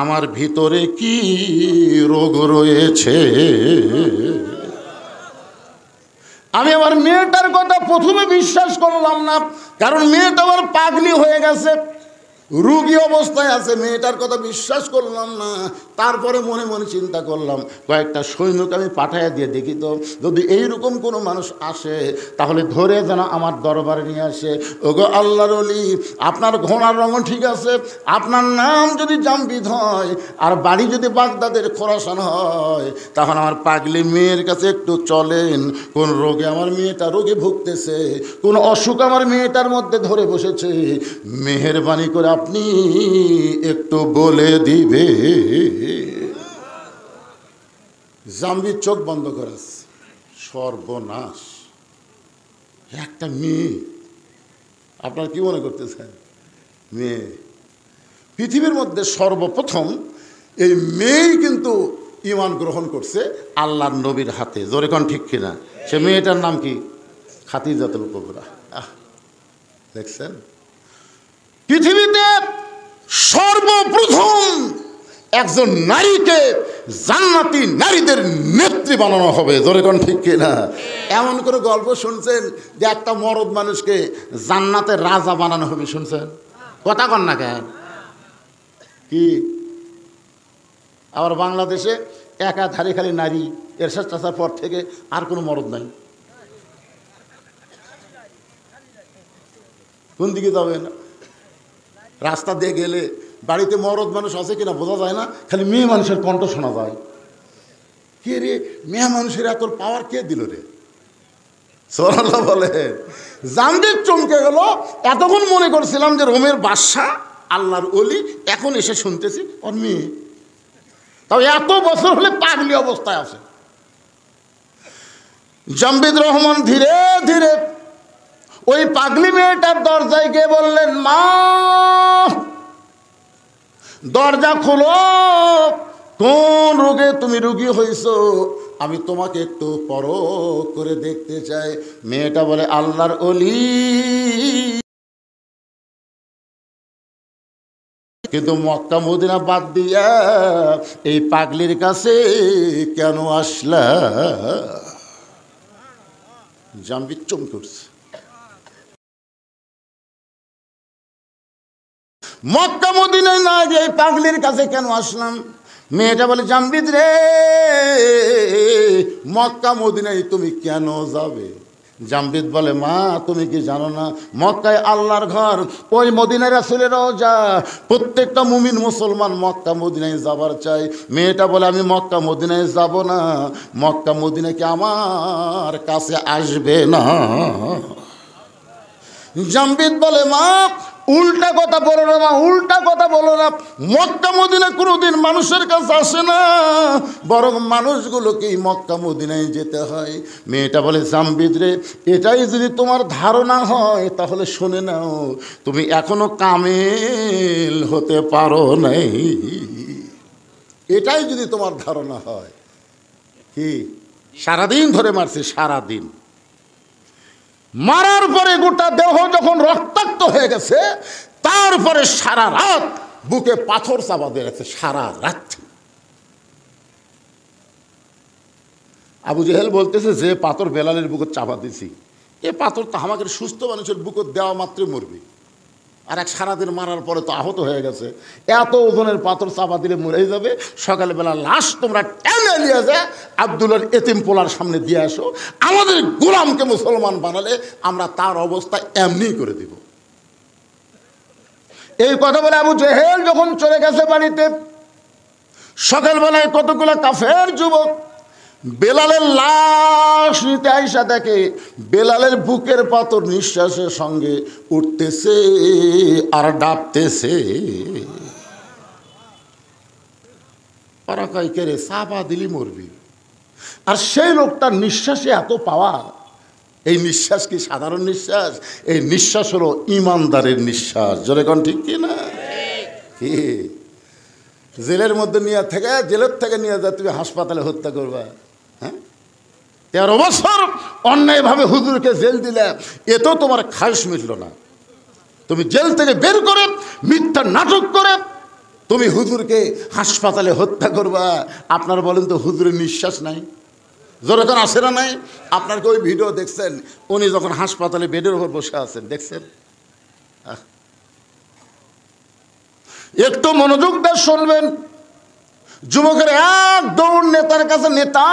আমার ভিতরে কি রোগ রয়েছে। আমি আমার মেয়েটার কথা প্রথমে বিশ্বাস করলাম না, কারণ মেয়েটা আমার পাগলি হয়ে গেছে, রোগী অবস্থায় আছে, মেয়েটার কথা বিশ্বাস করলাম না। তারপরে মনে মনে চিন্তা করলাম, কয়েকটা সৈনিক আমি পাঠাইয়া দিয়ে দেখি তো, যদি এইরকম কোনো মানুষ আসে তাহলে ধরে যেন আমার দরবারে নিয়ে আসে। ওগো আল্লাহর ওলি, আপনার ঘোড়ার রঙ ঠিক আছে, আপনার নাম যদি জামবিদ হয় আর বাড়ি যদি বাগদাদের খোরাসান হয়, তখন আমার পাগলি মেয়ের কাছে একটু চলেন। কোন রোগে আমার মেয়েটা রোগে ভুগতেছে, কোন অসুখ আমার মেয়েটার মধ্যে ধরে বসেছে, মেহেরবানি করে আপনি একটু বলে দিবে। জামবিদ চোখ বন্ধ করে, সর্বনাশ, একটা মেয়ে। আপনারা কি মনে করতেছেন? মেয়ে। পৃথিবীর মধ্যে সর্বপ্রথম এই মেয়েই কিন্তু ঈমান গ্রহণ করছে আল্লাহর নবীর হাতে। জোরে কোন ঠিক কিনা? সে মেয়েটার নাম কি? খাদিজাতুল কুবরা। দেখছেন, পৃথিবীতে সর্বপ্রথম একজন নারীকে জান্নাতি নারীদের নেত্রী বানানো হবে। জোরে কোন ঠিক কিনা? এমন করে গল্প শুনছেন যে একটা মরদ মানুষকে জান্নাতের রাজা বানানো হবে, শুনছেন? কথা কন না কেন? কি আবার বাংলাদেশে একাধারে খালি নারী, এরশাদ চাচার পর থেকে আর কোনো মরদ নাই। কোন দিকে যাবেন? রাস্তা দিয়ে গেলে বাড়িতে মরদ মানুষ আছে কিনা বোঝা যায় না, খালি মেয়ে মানুষের কণ্ঠ শোনা যায়। কে রে, মেয়ে মানুষের এত পাওয়ার কে দিল রে? সুবহানাল্লাহ বলে। জামবিদ চমকে গেল। এতক্ষণ মনে করছিলাম যে রোমের বাদশাহ, আল্লাহর ওলি, এখন এসে শুনতেছি ওর মেয়ে। তাও এত বছর হলে পাগলি অবস্থায় আছে। জামবিদ রহমান ধীরে ধীরে ওই পাগলি মেয়েটার দরজায় গিয়ে বললেন, মা দরজা খোলো, কোন রোগে তুমি রোগী হয়েছো, আমি তোমাকে একটু পরখ করে দেখতে চাই। মেয়েটা বলে, আল্লাহর ওলি, কিন্তু মক্কা মদিনা বাদ দিয়া এই পাগলির কাছে কেন আসলা? জামবিদ চমকে উঠছে। মক্কা মদিনায় না যে এই পাগলির কাছে কেন আসলাম? মেয়েটা বলে, জামবিদ রে, মক্কা মদিনায় তুমি কেন যাবে? জামবিদ বলে, মা তুমি কি জানো না মক্কায় আল্লাহর ঘর, ওই মদিনায় রাসূলের রওজা, প্রত্যেকটা মুমিন মুসলমান মক্কা মদিনায় যাবার চাই। মেয়েটা বলে, আমি মক্কা মদিনায় যাব না, মক্কা মদিনা কি আমার কাছে আসবে না? জামবিদ বলে, মা উল্টা কথা বলো না, মা উল্টা কথা বলো না, মক্কা মদিনা কোনোদিন মানুষের কাছে আসে না, বরং মানুষগুলোকেই মক্কা মদিনায় যেতে হয়। মেয়েটা বলে, জামবিদ রে, এটাই যদি তোমার ধারণা হয় তাহলে শুনে নাও, তুমি এখনো কামেল হতে পারো নাই। এটাই যদি তোমার ধারণা হয়। কি সারাদিন ধরে মারছে, সারাদিন মারার পরে গোটা দেহ যখন রক্তাক্ত হয়ে গেছে, তারপরে সারা রাত বুকে পাথর চাপা দিয়ে রাখছে, সারা রাত। আবু জেহেল বলতেছে, যে পাথর বেলালের বুকে চাপা দিছি, এ পাথর তো আমাদের সুস্থ মানুষের বুকে দেওয়া মাত্রই মরবে, আর এক সারাদিন মারার পরে তো আহত হয়ে গেছে, এত ওজনের পাথর চাপা দিলে মরেই যাবে। সকালবেলা লাশ তোমরা টেনে নিয়ে যায় আব্দুল্লাহর এতিম পোলার সামনে দিয়ে আসো, আমাদের গোলামকে মুসলমান বানালে আমরা তার অবস্থা এমনি করে দিব। এই কথা বলে আবু জেহেল যখন চলে গেছে বাড়িতে, সকালবেলায় কতগুলো কাফের যুবক বেলালের লাশ নিতে আইসা দেখে বেলালের বুকের পাথর নিঃশ্বাসের সঙ্গে উঠতেছে আর ডাবতেছে। ওরা কয়, কে রে, চাপা দিলি মরবি। আর সেই লোকটার নিঃশ্বাসে এত পাওয়া, এই নিঃশ্বাস কি সাধারণ নিঃশ্বাস? এই নিঃশ্বাস হলো ইমানদারের নিঃশ্বাস। জোরে কোন ঠিক কি না? কি জেলের মধ্যে নিয়ে থেকে, জেলের থেকে নিয়ে যা তুমি হাসপাতালে হত্যা করবা? হ্যাঁ, 13 বছর অন্যায়ভাবে হুজুরকে জেল দিলে, এতেও তোমার খায়শ মিটল না। তুমি জেল থেকে বের করে মিথ্যা নাটক করে তুমি হুজুরকে হাসপাতালে হত্যা করবা। আপনারা বলেন তো, হুজুরের নিঃশ্বাস নাই? যখন আসে না নাই? আপনার কি ওই ভিডিও দেখছেন, উনি যখন হাসপাতালে বেডের উপর বসে আছেন, দেখছেন? একটু মনোযোগ দিয়ে শুনবেন। যুবকের এক দৌড় নেতার কাছে, নেতা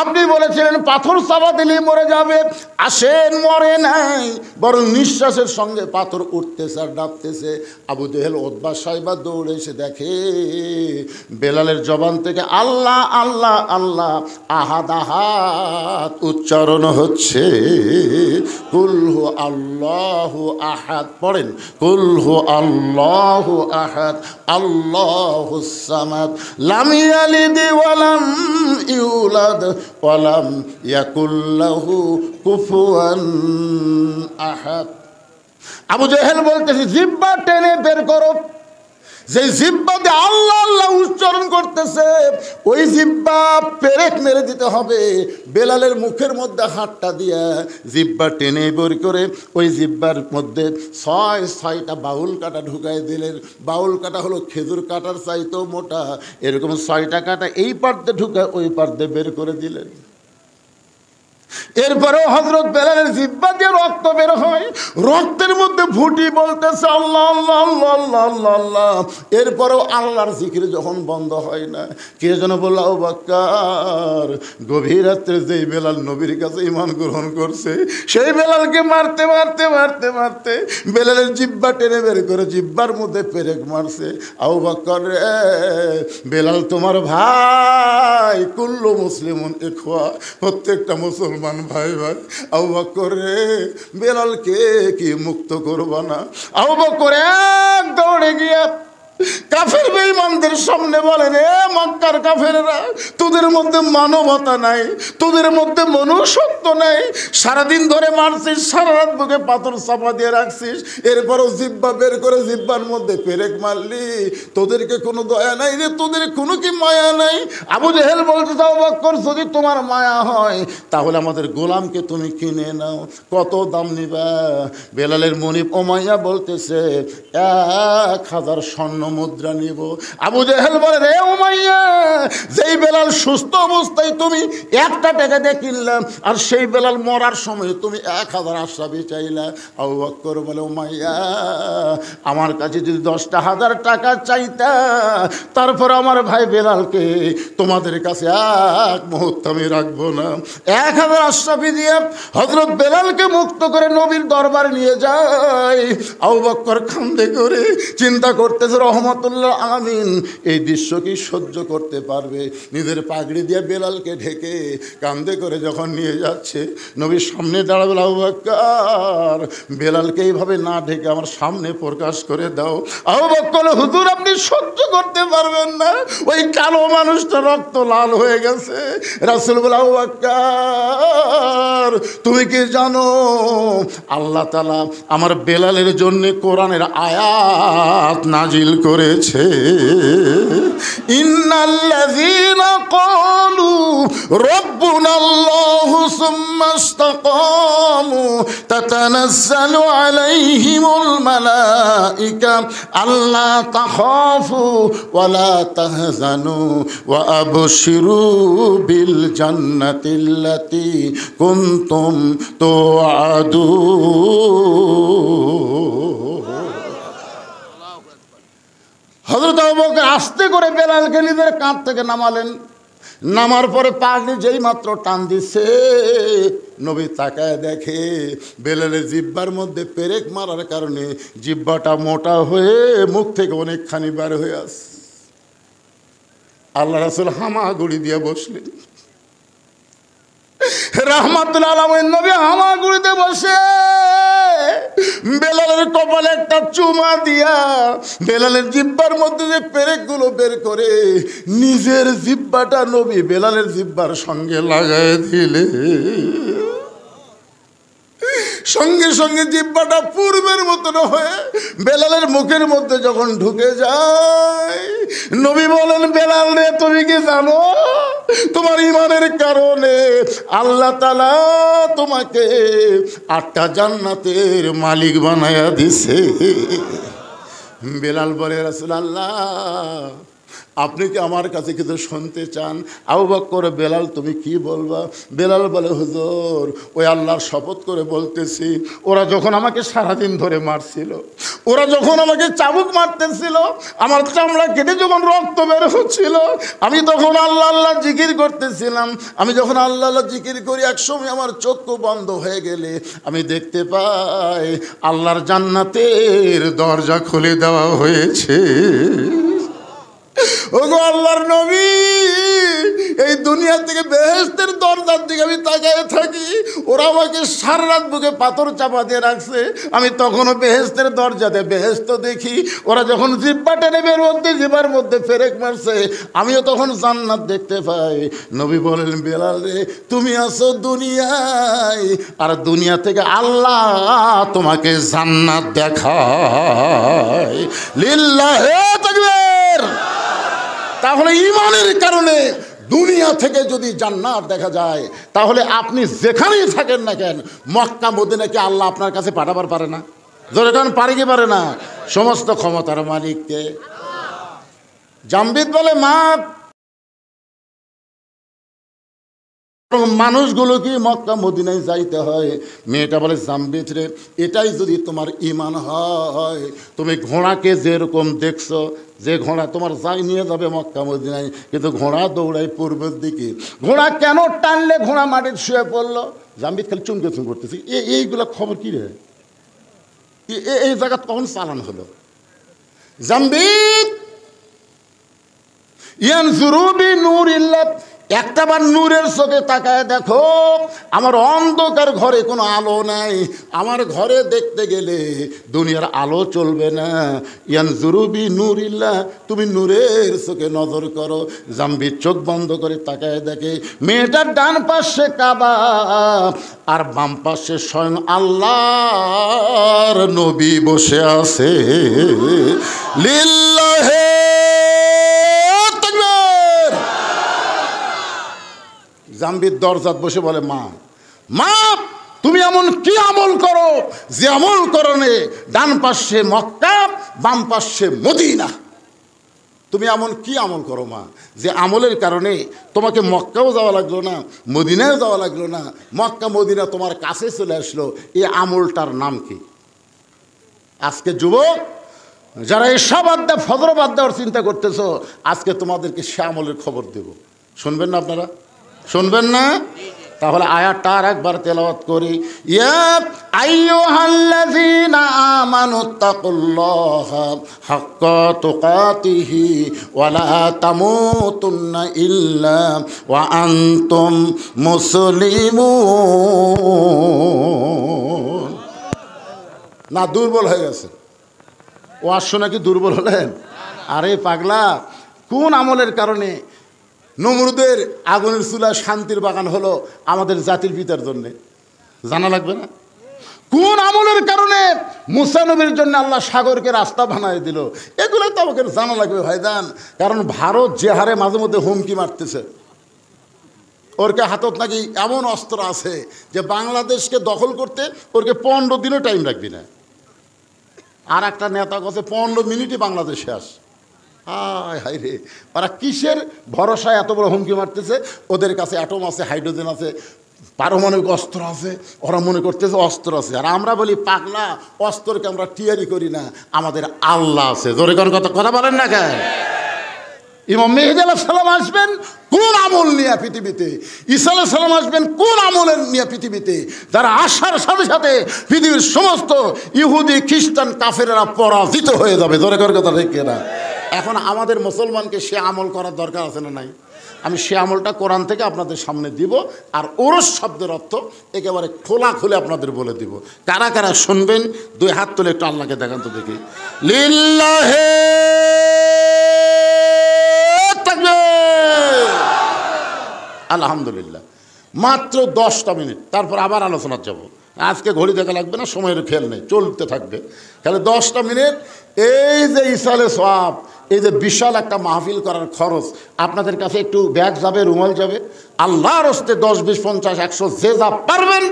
আপনি বলেছিলেন পাথর চাপা দিলেই মরে যাবে, আসেন, মরে নাই, বরং নিঃশ্বাসের সঙ্গে পাথর উঠতেছে আর ডাবতেছে। আবু জেহেল উতবা সাইবা দৌড়ে এসে দেখে বেলালের জবান থেকে আল্লাহ আল্লাহ আল্লাহ আহাদ আহাদ উচ্চারণ হচ্ছে। কুলহু আল্লাহু আহাদ, পড়েন, কুলহু আল্লাহু আহাদ আল্লাহুস সামাদ লাম ইয়ালিদ ওয়া লাম ইউলাদ ওয়া লাম ইয়াকুল লাহু কুফুয়ান আহাদ। আবু জেহেল বলতেছে, জিহ্বা টেনে বের করো। যে জিহ্বা দিয়ে আল্লাহ আল্লাহ উচ্চারণ করতেছে, ওই জিহ্বা পেরেক মেরে দিতে হবে। বেলালের মুখের মধ্যে হাতটা দিয়ে জিহ্বা টেনে বের করে ওই জিহ্বার মধ্যে 6টা বাউল কাটা ঢুকাই দিলেন। বাউল কাটা হলো খেজুর কাটার চাইতেও মোটা, এরকম 6টা কাটা এই পার্দে ঢুকায় ওই পার্দে বের করে দিলেন। এরপরেও হযরত বেলালের জিহ্বা দিয়ে রক্ত বের হয়, রক্তের মধ্যে ফুটি বলতেছে আল্লাহ আল্লাহ আল্লাহ আল্লাহ আল্লাহ আল্লাহ। এরপরেও আল্লাহর জিকির যখন বন্ধ হয় না, কে যেন বলল, আবু বকর, গভীর রাত্রে যেই বেলাল নবীর কাছে ঈমান গ্রহণ করছে, সেই বেলালকে মারতে মারতে মারতে মারতে বেলালের জিহ্বা টেনে বের করে জিহ্বার মধ্যে পেরেক মারছে। আবু বকর রে, বেলাল তোমার ভাই, কুল্লু মুসলিমুন ইখওয়া, প্রত্যেকটা মুসলমান ভাই ভাই। আবু বকর রে, বেলালকে কি মুক্ত করবা না? আবু বকর এক দৌড়ে গিয়া কাফের বেঈমানদের সামনে বলে, রে মক্কার কাফেররা, তোদের মধ্যে মানবতা নাই, তোদের মধ্যে মনুষ্যত্ব নাই। সারাদিন ধরে মারছিস, সারা রাত বুকে পাথর চাপা দিয়ে রাখছিস, এরপরও জিহ্বা বের করে জিহ্বার মধ্যে পেরেক মারলি, তোদেরকে কোনো দয়া নাই রে, তোদের কোনো কি মায়া নাই? আবু জেহেল বলতে, আবু বকর, যদি তোমার মায়া হয় তাহলে আমাদের গোলামকে তুমি কিনে নাও, কত দাম নিবা? বেলালের মনিব ওমাইয়া বলতেছে, 1000 স্বর্ণ মুদ্রা নিব। আবু জেহেল বলে, রে উমাইয়া, যেই বেলাল সুস্থ অবস্থায় তুমি 1 টাকা দিয়ে কিনলাম, আর সেই বেলাল মরার সময় তুমি 1000 আশরাফি চাইলা। আবু বকর বলে, উমাইয়া, আমার কাছে যদি 10,000 টাকা চাইতা, তারপর আমার ভাই বেলালকে তোমাদের কাছে এক মুহূর্ত আমি রাখবো না। 1000 আশরাফি দিয়ে হযরত বেলালকে মুক্ত করে নবীর দরবারে নিয়ে যায়। আবু বকর কান্দে করে চিন্তা করতেছে, রহমতুল্লাহ আলামিন এই দৃশ্য কি সহ্য করতে পারবে? নিজের পাগড়ি দিয়ে বেলালকে ঢেকে কান্দে করে যখন নিয়ে যাচ্ছে, নবীর সামনে দাঁড়াবে, আবু বকর বেলালকে এইভাবে না ঢেকে আমার সামনে প্রকাশ করে দাও। আবু বকর, হুজুর আপনি সহ্য করতে পারবেন না, ওই কালো মানুষটা রক্ত লাল হয়ে গেছে। রাসূল বলে, আবু বকর তুমি কি জানো আল্লাহ তাআলা আমার বেলালের জন্য কোরআনের আয়াত নাজিল করেছে, ইন্নাল্লাযীনা ক্বালু রাব্বুনাল্লাহু সুম্মা ইসতাকামু তাতানাজ্জালু আলাইহিমুল মালাইকা আল্লা তাখাফু ওয়া লা তাহজানু ওয়া আবশিরু বিল জান্নাতিল্লাতী কুনতুম তুআদুন। হযরত আবু বকর আস্তে করে বেলালকে নিজের কাঁধ থেকে নামালেন। নামার পরে পাগড়ি যেই মাত্র টান দিছে, নবী তাকায় দেখে বেলালের জিহ্বার মধ্যে পেরেক মারার কারণে জিহ্বাটা মোটা হয়ে মুখ থেকে অনেকখানি বার হয়ে আসে। আল্লাহ রাসূল হামাগুড়ি দিয়ে বসলেন। রাহমাতুল আলামিন নবী হামাগুড়িতে বসে বেলালের কপালে একটা চুমা দিয়া বেলালের জিহ্বার মধ্যে যে পেরেকগুলো বের করে নিজের জিহ্বাটা নবী বেলালের জিহ্বার সঙ্গে লাগায় দিলে, সঙ্গে সঙ্গে জিহ্বাটা পূর্বের মতন হয়ে বেলালের মুখের মধ্যে যখন ঢুকে যায়, নবী বলেন, বেলাল রে তুমি কি জানো তোমার ঈমানের কারণে আল্লাহ তাআলা তোমাকে 8টা জান্নাতের মালিক বানায়া দিছে। বেলাল বলে, রাসূলুল্লাহ আপনি কি আমার কাছে কিছু শুনতে চান? আবু বকর, বেলাল তুমি কি বলবা? বেলাল বলে, হুজুর ওই আল্লাহর শপথ করে বলতেছি, ওরা যখন আমাকে সারাদিন ধরে মারছিল, ওরা যখন আমাকে চাবুক মারতেছিল, আমার চামড়া কেটে যখন রক্ত বের হচ্ছিল, আমি তখন আল্লাহ আল্লাহ জিকির করতেছিলাম। আমি যখন আল্লাহ আল্লাহ জিকির করি, একসময় আমার চক্ষু বন্ধ হয়ে গেলে আমি দেখতে পাই আল্লাহর জান্নাতের দরজা খুলে দেওয়া হয়েছে। ওগো আল্লাহর নবী, এই দুনিয়া থেকে বেহেশতের দরজার দিকে আমি তাকিয়ে থাকি, ওরা আমাকে সারা রাত বুকে পাথর চাপা দিয়ে রাখছে, আমি তখনও বেহেশতের দরজাতে বেহেশত দেখি। ওরা যখন জিহ্বা টেনে বের মধ্যে জিহ্বার মধ্যে পেরেক মারছে, আমিও তখন জান্নাত দেখতে পাই। নবী বলেন, বেলাল রে তুমি আছো দুনিয়ায়, আর দুনিয়া থেকে আল্লাহ তোমাকে জান্নাত দেখায়। লিল্লাহি তাকবীর। তাহলে ঈমানের কারণে দুনিয়া থেকে যদি জান্নাত দেখা যায়, তাহলে আপনি যেখানেই থাকেন না কেন, মক্কা মদিনাকে আল্লাহ আপনার কাছে পাঠাবার পারে না? জোরে কারণ পারে কি পারে না? সমস্ত ক্ষমতার মালিককে। জামবিদ বলে, মা মানুষগুলো কি মক্কা মদিনায় যাইতে হয়? মেয়েটা বলে, জামবিদ রে, এটাই যদি তোমার ঈমান হয়, তুমি ঘোড়াকে যেরকম দেখছো, যে ঘোড়া তোমার যাই নিয়ে যাবে মক্কা মদিনায়, কিন্তু ঘোড়া দৌড়ায় পূর্বের দিকে, ঘোড়া কেন টানলে ঘোড়া মাটির শুয়ে পড়লো? জামবিদ খালি চুমকে চুম করতেছি, এইগুলা খবর কি রে? এই জায়গা কখন চালান হলো? জামবিদ ইয়ানজুরু বিনূরিল্লাহ, একটাবার নূরের চোখে তাকায় দেখো, আমার অন্ধকার ঘরে কোনো আলো নাই, আমার ঘরে দেখতে গেলে দুনিয়ার আলো চলবে না। ইয়ানজুরু বিনূরিল্লাহ, তুমি নূরের চোখে নজর করো। জামবিদ চোখ বন্ধ করে তাকায় দেখে, মেয়েটার ডান পাশে কাবা, আর বাম পাশে স্বয়ং আল্লাহর নবী বসে আছে। লিল্লাহি তাকবীর। জামবিদ দরজাত বসে বলে, মা মা তুমি এমন কি আমল করো যে আমল করণে ডান পাশে মক্কা বাম পাশে মদিনা, তুমি এমন কি আমল করো মা যে আমলের কারণে তোমাকে মক্কাও যাওয়া লাগলো না, মদিনাও যাওয়া লাগলো না, মক্কা মদিনা তোমার কাছে চলে আসলো? এই আমলটার নাম কি? আজকে যুবক যারা এসব বাদ দেওয়া ফজর বাদ দেওয়ার চিন্তা করতেছো, আজকে তোমাদেরকে সে আমলের খবর দেব। শুনবেন না আপনারা? শুনবেন না? তাহলে আয়াতটা আর একবার তেলাওয়াত করি। ইয়া আইয়ুহাল্লাযীনা আমানুত্তাকুল্লাহা হাক্কা তুকাতিহি ওয়া লা তামুতুন্না ইল্লা ওয়া আনতুম মুসলিমুন। না দুর্বল হয়ে গেছে? ওয়াজ শুনে কি দুর্বল হলেন? আরে পাগলা, কোন আমলের কারণে নমরুদের আগুনের চুলায় শান্তির বাগান হলো আমাদের জাতির পিতার জন্যে? জানা লাগবে না? কোন আমলের কারণে মুসা নবীর জন্য আল্লাহ সাগরকে রাস্তা বানায় দিল? এগুলো তো আমাকে জানা লাগবে ভাইজান। কারণ ভারত যে হারে মাঝে মধ্যে হুমকি মারতেছে, ওরকে হাতত নাকি এমন অস্ত্র আছে যে বাংলাদেশকে দখল করতে ওরকে 15 দিনও টাইম রাখবি না। আর একটা নেতা কাছে 15 মিনিটই বাংলাদেশ শেষ। হায় হায় রে, ওরা কিসের ভরসায় এত বড় হুমকি মারতেছে? ওদের কাছে অ্যাটম আছে, হাইড্রোজেন আছে, পারমাণবিক অস্ত্র আছে, ওরা মনে করতেছে অস্ত্র আছে। আর আমরা বলি পাগলা, অস্ত্রকে আমরা টিয়ারি করি না, আমাদের আল্লাহ আছে। জোরে কোন কথা বলেন না কেন? ইমাম মেহেদী আলাইহিস সালাম আসবেন কোন আমল নিয়ে পৃথিবীতে? ঈসা আলাইহিস সালাম আসবেন কোন আমলের নিয়ে পৃথিবীতে? যারা আসার সাথে সাথে পৃথিবীর সমস্ত ইহুদি খ্রিস্টান কাফেরেরা পরাজিত হয়ে যাবে। জোরে করে কথা ঠিক না? এখন আমাদের মুসলমানকে সে আমল করার দরকার আছে না নাই? আমি সে আমলটা কোরআন থেকে আপনাদের সামনে দিব, আর ওরস শব্দের অর্থ একেবারে খোলা খুলে আপনাদের বলে দিব। কারা কারা শুনবেন? দুই হাত তুলে একটু আল্লাহকে দেখান তো দেখি। লিল্লাহে আলহামদুলিল্লাহ। মাত্র 10টা মিনিট, তারপর আবার আলোচনা যাব। আজকে ঘড়ি দেখা লাগবে না, সময়ের খেয়াল নেই, চলতে থাকবে। তাহলে 10টা মিনিট এই যে ইসালে সওয়াব, এই যে বিশাল একটা মাহফিল করার খরচ, আপনাদের কাছে একটু ব্যাগ যাবে, রুমাল যাবে। আল্লাহর হস্তে 10, 20, 50, 100 যে যা পারবেন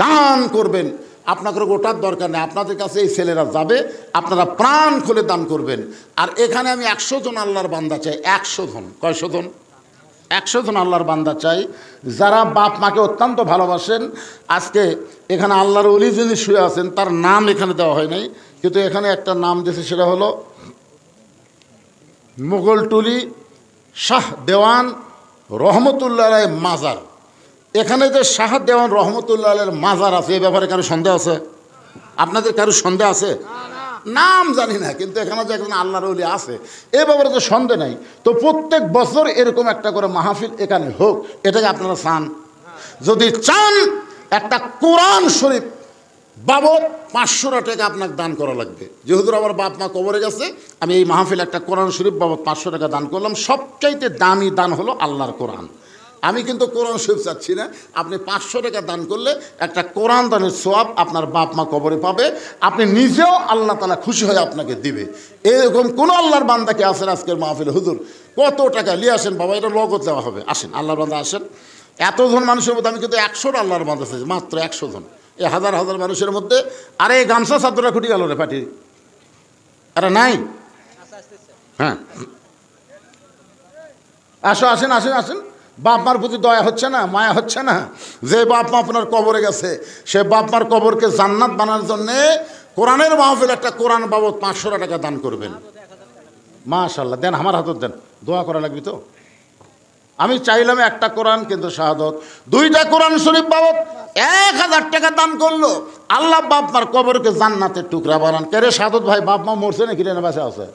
দান করবেন। আপনাদের ওটার দরকার নেই, আপনাদের কাছে এই ছেলেরা যাবে, আপনারা প্রাণ খুলে দান করবেন। আর এখানে আমি 100 জন আল্লাহর বান্দা চাই। 100 জন। কয়শো জন? 100 জন আল্লাহর বান্দা চাই, যারা বাপ মাকে অত্যন্ত ভালোবাসেন। আজকে এখানে আল্লাহর ওলি যিনি শুয়ে আছেন, তার নাম এখানে দেওয়া হয় নাই, কিন্তু এখানে একটা নাম দিয়েছে, সেটা হলো মোগলটুলি শাহ দেওয়ান রহমতুল্লাহ আলাইহির মাজার। এখানে যে শাহ দেওয়ান রহমতুল্লাহ আলাইহির মাজার আছে, এ ব্যাপারে কারো সন্দেহ আছে? আপনাদের কারো সন্দেহ আছে? নাম জানি না, কিন্তু এখানে যে একজন আল্লাহর ওলি আছে এ ব্যাপারে তো সন্দেহ নাই। তো প্রত্যেক বছর এরকম একটা করে মাহফিল এখানে হোক, এটাকে আপনারা চান? যদি চান, একটা কোরআন শরীফ বাবদ 500 টাকা আপনাকে দান করা লাগবে। যেহেতু আমার বাপ মা কবরে গেছে, আমি এই মাহফিল একটা কোরআন শরীফ বাবদ 500 টাকা দান করলাম। সবচাইতে দামি দান হলো আল্লাহর কোরআন। আমি কিন্তু কোরআন শরীফ চাচ্ছি না, আপনি 500 টাকা দান করলে একটা কোরআন দানের সওয়াব আপনার বাপ মা কবরে পাবে, আপনি নিজেও আল্লাহ তাআলা খুশি হয়ে আপনাকে দিবে। এরকম কোনো আল্লাহর বান্দাকে আসেন আজকের মাহফিলে, হুজুর কত টাকা নিয়ে আসেন বাবা, এটা নগদ দেওয়া হবে, আসেন আল্লাহর বান্দা আসেন। এতজন মানুষের মধ্যে আমি কিন্তু 100টা আল্লাহর বান্দা চাইছি, মাত্র 100 জন। এই হাজার হাজার মানুষের মধ্যে আরে এই গামছা চাদরটা খুঁটি গেল রে পাটি, আরে নাই? হ্যাঁ আসো, আসেন আসেন আসেন। বাপ মার প্রতি দয়া হচ্ছে না, মায়া হচ্ছে না? যে বাপ মা আপনার কবরে গেছে, সে বাপ মার কবরকে জান্নাত বানানোর জন্যে কোরআনের মাহফিল একটা কোরআন বাবদ 500 টাকা দান করবেন। মাশাআল্লাহ, দেন, আমার হাতত দেন, দোয়া করা লাগবে তো। আমি চাইলাম একটা কোরআন, কিন্তু শাহাদত 2টা কোরআন শরীফ বাবদ 1000 টাকা দান করলো। আল্লাহ বাপ মার কবরকে জান্নাতের টুকরা বানান। কে রে শাহাদত ভাই, বাপ মা মরছে নাকি? না বেঁচে আছে?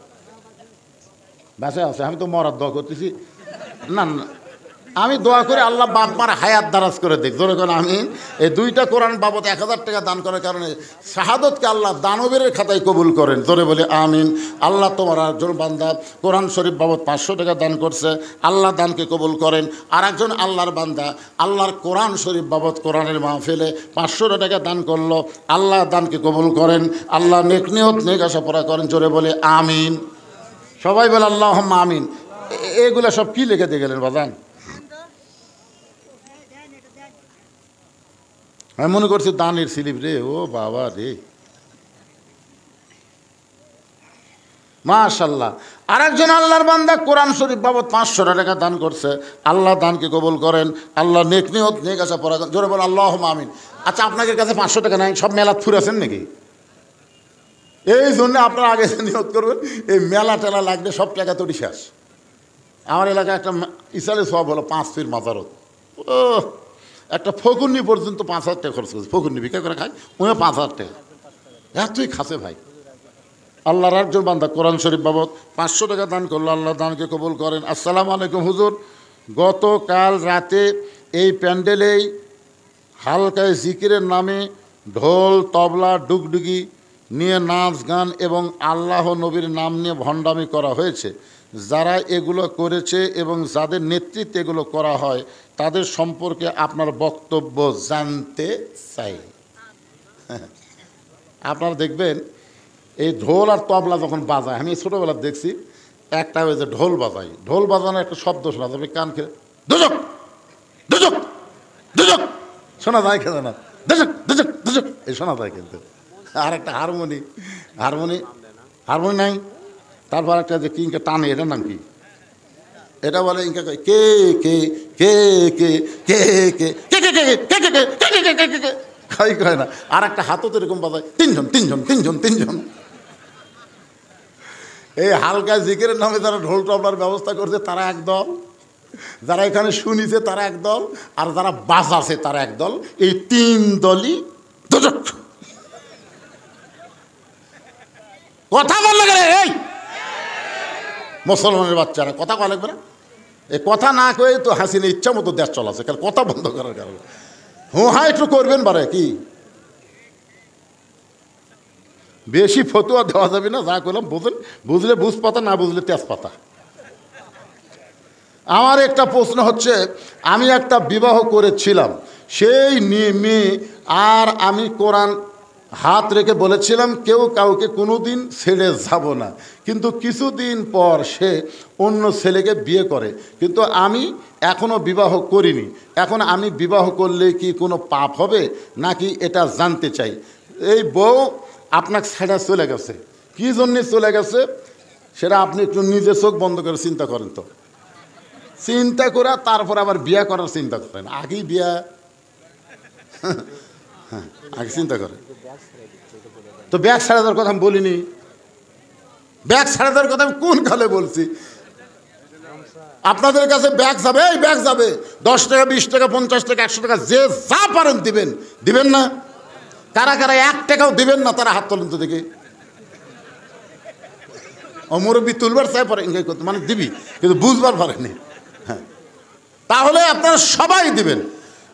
বেঁচে আছে। আমি তো মরার দোয়া করতেছি। না না, আমি দোয়া করে আল্লাহ বাপ মার হায়াত দারাজ করে দেখ। ধরে করেন আমিন। এই 2টা কোরআন বাবদ 1000 টাকা দান করার কারণে শাহাদতকে আল্লাহ দানবের খাতায় কবুল করেন। ধরে বলে আমিন। আল্লাহ তোমার একজন বান্দা কোরআন শরীফ বাবদ 500 টাকা দান করছে, আল্লাহ দানকে কবুল করেন। আর একজন আল্লাহর বান্দা আল্লাহর কোরআন শরীফ বাবদ কোরআনের মাহফিলে 500 টাকা দান করলো, আল্লাহ দানকে কবুল করেন, আল্লাহ নেক নিয়ত নেক আশা পূরা করেন। জোরে বলে আমিন। সবাই বলে আল্লাহুম্মা আমিন। এগুলো সব কি লিখে দিয়ে গেলেন বাজান? আমি মনে করছি দানের স্লিপ রে। ও বাবা রে, মাশাল্লাহ। আরেকজন আল্লাহর বান্দা কোরআন শরীফ বাবদ 500 টাকা দান করছে। আল্লাহ দানকে কবুল করেন, আল্লাহ নেক নিয়ত নেক আশা পড়া জোরে বল আল্লাহুম্মা আমিন। আচ্ছা, আপনাদের কাছে 500 টাকা নাই, সব মেলা ফুরেছেন নাকি? এই জন্য আপনারা আগে নিয়ত করবেন, এই মেলা টেলা লাগবে, সব টাকা তৈরি শেষ। আমার এলাকায় একটা ইসালে সব হলো 5 ফির মাজারত, ও একটা ফকুন্নি পর্যন্ত 5,000 টাকা খরচ করছে। ফকুন্নি ভিক্ষা করে খায়, ওই 5,000 টাকা এতই খাসে ভাই। আল্লাহর একজন বান্দা কোরআন শরীফ বাবদ 500 টাকা দান করলো, আল্লাহ দানকে কবুল করেন। আসসালামু আলাইকুম হুজুর, গতকাল রাতে এই প্যান্ডেলেই হালকায় জিকিরের নামে ঢোল তবলা ডুগডুগি নিয়ে নাচ গান এবং আল্লাহ নবীর নাম নিয়ে ভণ্ডামি করা হয়েছে। যারা এগুলো করেছে এবং যাদের নেতৃত্বে এগুলো করা হয় তাদের সম্পর্কে আপনার বক্তব্য জানতে চাই। আপনারা দেখবেন এই ঢোল আর তবলা যখন বাজায়, আমি ছোটোবেলা দেখছি একটা ওই যে ঢোল বাজাই, ঢোল বাজানোর একটা শব্দ শোনা যাবে কান খেলে, দুজক দুজক দুজক শোনা যায়, খেলে না দুজক দুজক দুজক এই শোনা যায়। কিন্তু আর একটা হারমোনি হারমোনি হারমোনি নাই, তারপর একটা যে কিংকে টানে, এটার নাম কি? এটা বলে ইনকা কে কে কে কে কে কে কে কে কে কে কে কে কে খাই কয় না। আর একটা হাতও তো এরকম বাজায়, তিনজন তিনজন তিনজন তিনজন। এই হালকা জিকিরের নামে যারা ঢোল টবলার ব্যবস্থা করছে তারা একদল, যারা এখানে শুনিছে তারা একদল, আর যারা বাজাছে তারা একদল। এই 3 দলই দুজক। কথা বললে গেলে এই মুসলমানের বাচ্চারা কথা কয়া লাগবে না? এই কথা না কয়ে তো হাসিনা ইচ্ছা মতো দেশ চলাছে, কারণ কথা বন্ধ করার কারণে। হ্যাঁ একটু করবেন বারে, কি বেশি ফতুয়া দেওয়া যাবে না, যা করলাম বুঝলেন, বুঝলে বুঝ পাতা, না বুঝলে তেজপাতা। আমার একটা প্রশ্ন হচ্ছে, আমি একটা বিবাহ করেছিলাম, সেই মেয়ে আর আমি কোরআন হাত রেখে বলেছিলাম কেউ কাউকে কোনো দিন ছেড়ে যাব না, কিন্তু কিছুদিন পর সে অন্য ছেলেকে বিয়ে করে, কিন্তু আমি এখনও বিবাহ করিনি। এখন আমি বিবাহ করলে কি কোনো পাপ হবে নাকি, এটা জানতে চাই। এই বউ আপনাকে ছেড়ে চলে গেছে, কী জন্যে চলে গেছে সেটা আপনি একটু নিজে চোখ বন্ধ করে চিন্তা করেন তো। চিন্তা করে তারপর আবার বিয়ে করার চিন্তা করেন, আগেই বিয়া হ্যাঁ আগে চিন্তা করেন তো। ব্যাগ ছেড়ে দেওয়ার কথা আমি বলিনি, ব্যাগ ছেড়ে দেওয়ার কথা আমি কোন কালে বলছি? আপনাদের কাছে ব্যাগ যাবে, এই ব্যাগ যাবে 10 টাকা 20 টাকা 50 টাকা 100 টাকা, যে যা পারেন দিবেন। দিবেন না? কারা কারা 1 টাকাও দিবেন না তারা হাত তোলেন তো দেখি। ও মুরব্বী তুলবার চাই পরে ইঙ্গাই করতে, মানে দিবি কিন্তু বুঝবার পারেনি। হ্যাঁ, তাহলে আপনারা সবাই দিবেন।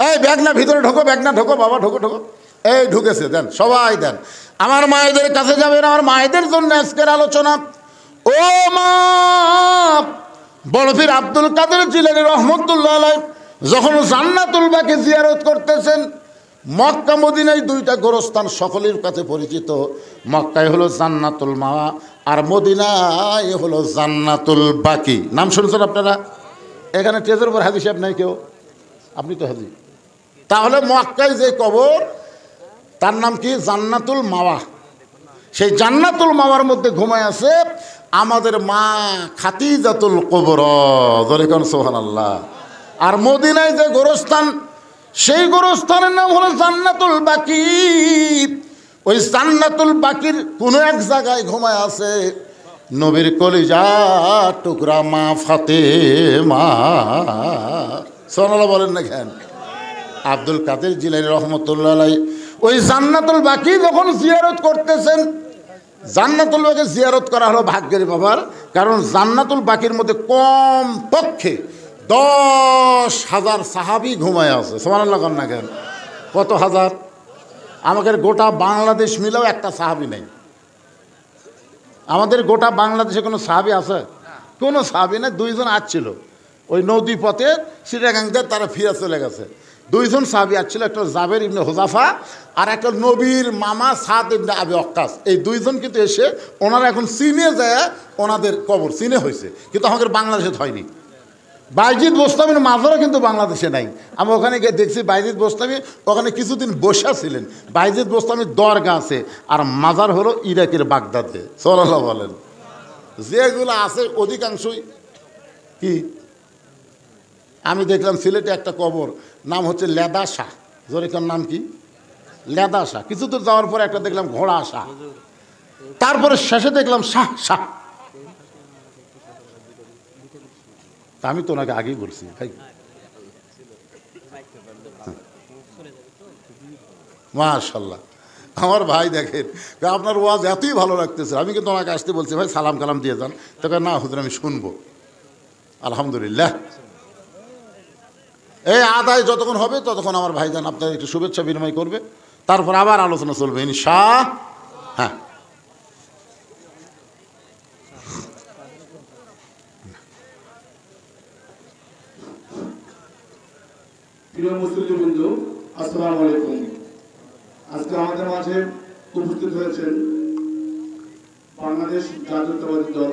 এই ব্যাগ না ভিতরে ঢোকো, ব্যাগ না ঢোকো, বাবা ঢোকো ঢোকো, এই ঢুকেছে, দেন সবাই দেন। আমার মায়েদের কাছে যাবেন, আমার মায়েদের জন্য আজকের আলোচনা। ও মা, বড় পীর আব্দুল কাদের জিলানী রহমতুল্লাহ আলাইহি যখন জান্নাতুল বাকি জিয়ারত করতেছেন, মক্কা মদিনায় 2টা গোরস্থান সকলের কাছে পরিচিত। মক্কায় হলো জান্নাতুল মাওয়া আর মদিনায় হলো জান্নাতুল বাকি। নাম শুনছেন আপনারা? এখানে টেজের উপর হাজি সাহেব নাই কেউ? আপনি তো হাজি। তাহলে মক্কায় যে কবর তার নাম কি? জান্নাতুল মাওয়া। সেই জান্নাতুল মাওয়ার মধ্যে ঘুমায় আছে আমাদের মা খাদিজাতুল কুবরা, জোরে কোন সুবহানাল্লাহ। আর মদিনায় যে গোরস্থান, সেই গোরস্থানের নাম হলো জান্নাতুল বাকি। ওই জান্নাতুল বাকির কোন এক জায়গায় ঘুমায় আছে নবীর কলিজা টুকরা মা ফাতেমা। সুবহানাল্লাহ বলেন না কেন? আব্দুল কাদের জিলানী রহমতুল্লাহ আলাইহি ওই জান্নাতুল বাকি যখন জিয়ারত করতেছেন, জান্নাতুল বাকি জিয়ারত করা হলো ভাগ্যের ব্যাপার, কারণ জান্নাতুল বাকির মধ্যে কম পক্ষে 10,000 সাহাবী ঘুমায় আছে। সুবহানাল্লাহ না কেন? কত হাজার? আমাদের গোটা বাংলাদেশ মিলেও একটা সাহাবী নেই। আমাদের গোটা বাংলাদেশে কোনো সাহাবী আছে? কোনো সাহাবী নেই। 2 জন আসছিল ওই নদী পথে চিটাগাংতে, তারা ফিরে চলে গেছে। 2 জন সাহাবী আসছিল, একটা জাবের ইবনে হুযাফা আর একটা নবীর মামা সাদ ইবনে আবি ওয়াক্কাস। এই 2 জন কিন্তু এসে ওনারা এখন চীনে যায়, ওনাদের কবর চীনে হয়েছে, কিন্তু আমাদের বাংলাদেশে হয়নি। বাইজিদ বোস্তামির মাজারও কিন্তু বাংলাদেশে নাই। আমি ওখানে গিয়ে দেখছি বাইজিদ বোস্তামি ওখানে কিছুদিন বসা ছিলেন। বাইজিদ বোস্তামির দরগা আছে, আর মাজার হলো ইরাকের বাগদাদে। সাল্লাল্লাহু বলেন। যেগুলো আছে অধিকাংশই কি, আমি দেখলাম সিলেটে একটা কবর, নাম হচ্ছে লেদা শাহ, জোরেকার নাম কি লেদা শাহ। কিছু দূর যাওয়ার পরে একটা দেখলাম ঘোড়া শাহ, তারপরে শেষে দেখলাম শাহ শাহ। আমি তো ওনাকে আগেই বলছি ভাই। মাশাল্লাহ, আমার ভাই দেখেন আপনার ওয়াজ এতই ভালো লাগতেছে, আমি কিন্তু ওনাকে আসতে বলছি ভাই সালাম কালাম দিয়ে যান, তবে না হুজুর আমি শুনবো। আলহামদুলিল্লাহ, এই আদায় যতক্ষণ হবে ততক্ষণ আমার ভাইজান আপনার একটু শুভেচ্ছা বিনিময় করবে, তারপর আবার আলোচনা চলবে ইনশাআল্লাহ। হ্যাঁ, প্রিয় মুসলিমবৃন্দ, আসসালামু আলাইকুম। আজকে আমাদের মাঝে উপস্থিত হয়েছেন বাংলাদেশ জাতীয়তাবাদী দল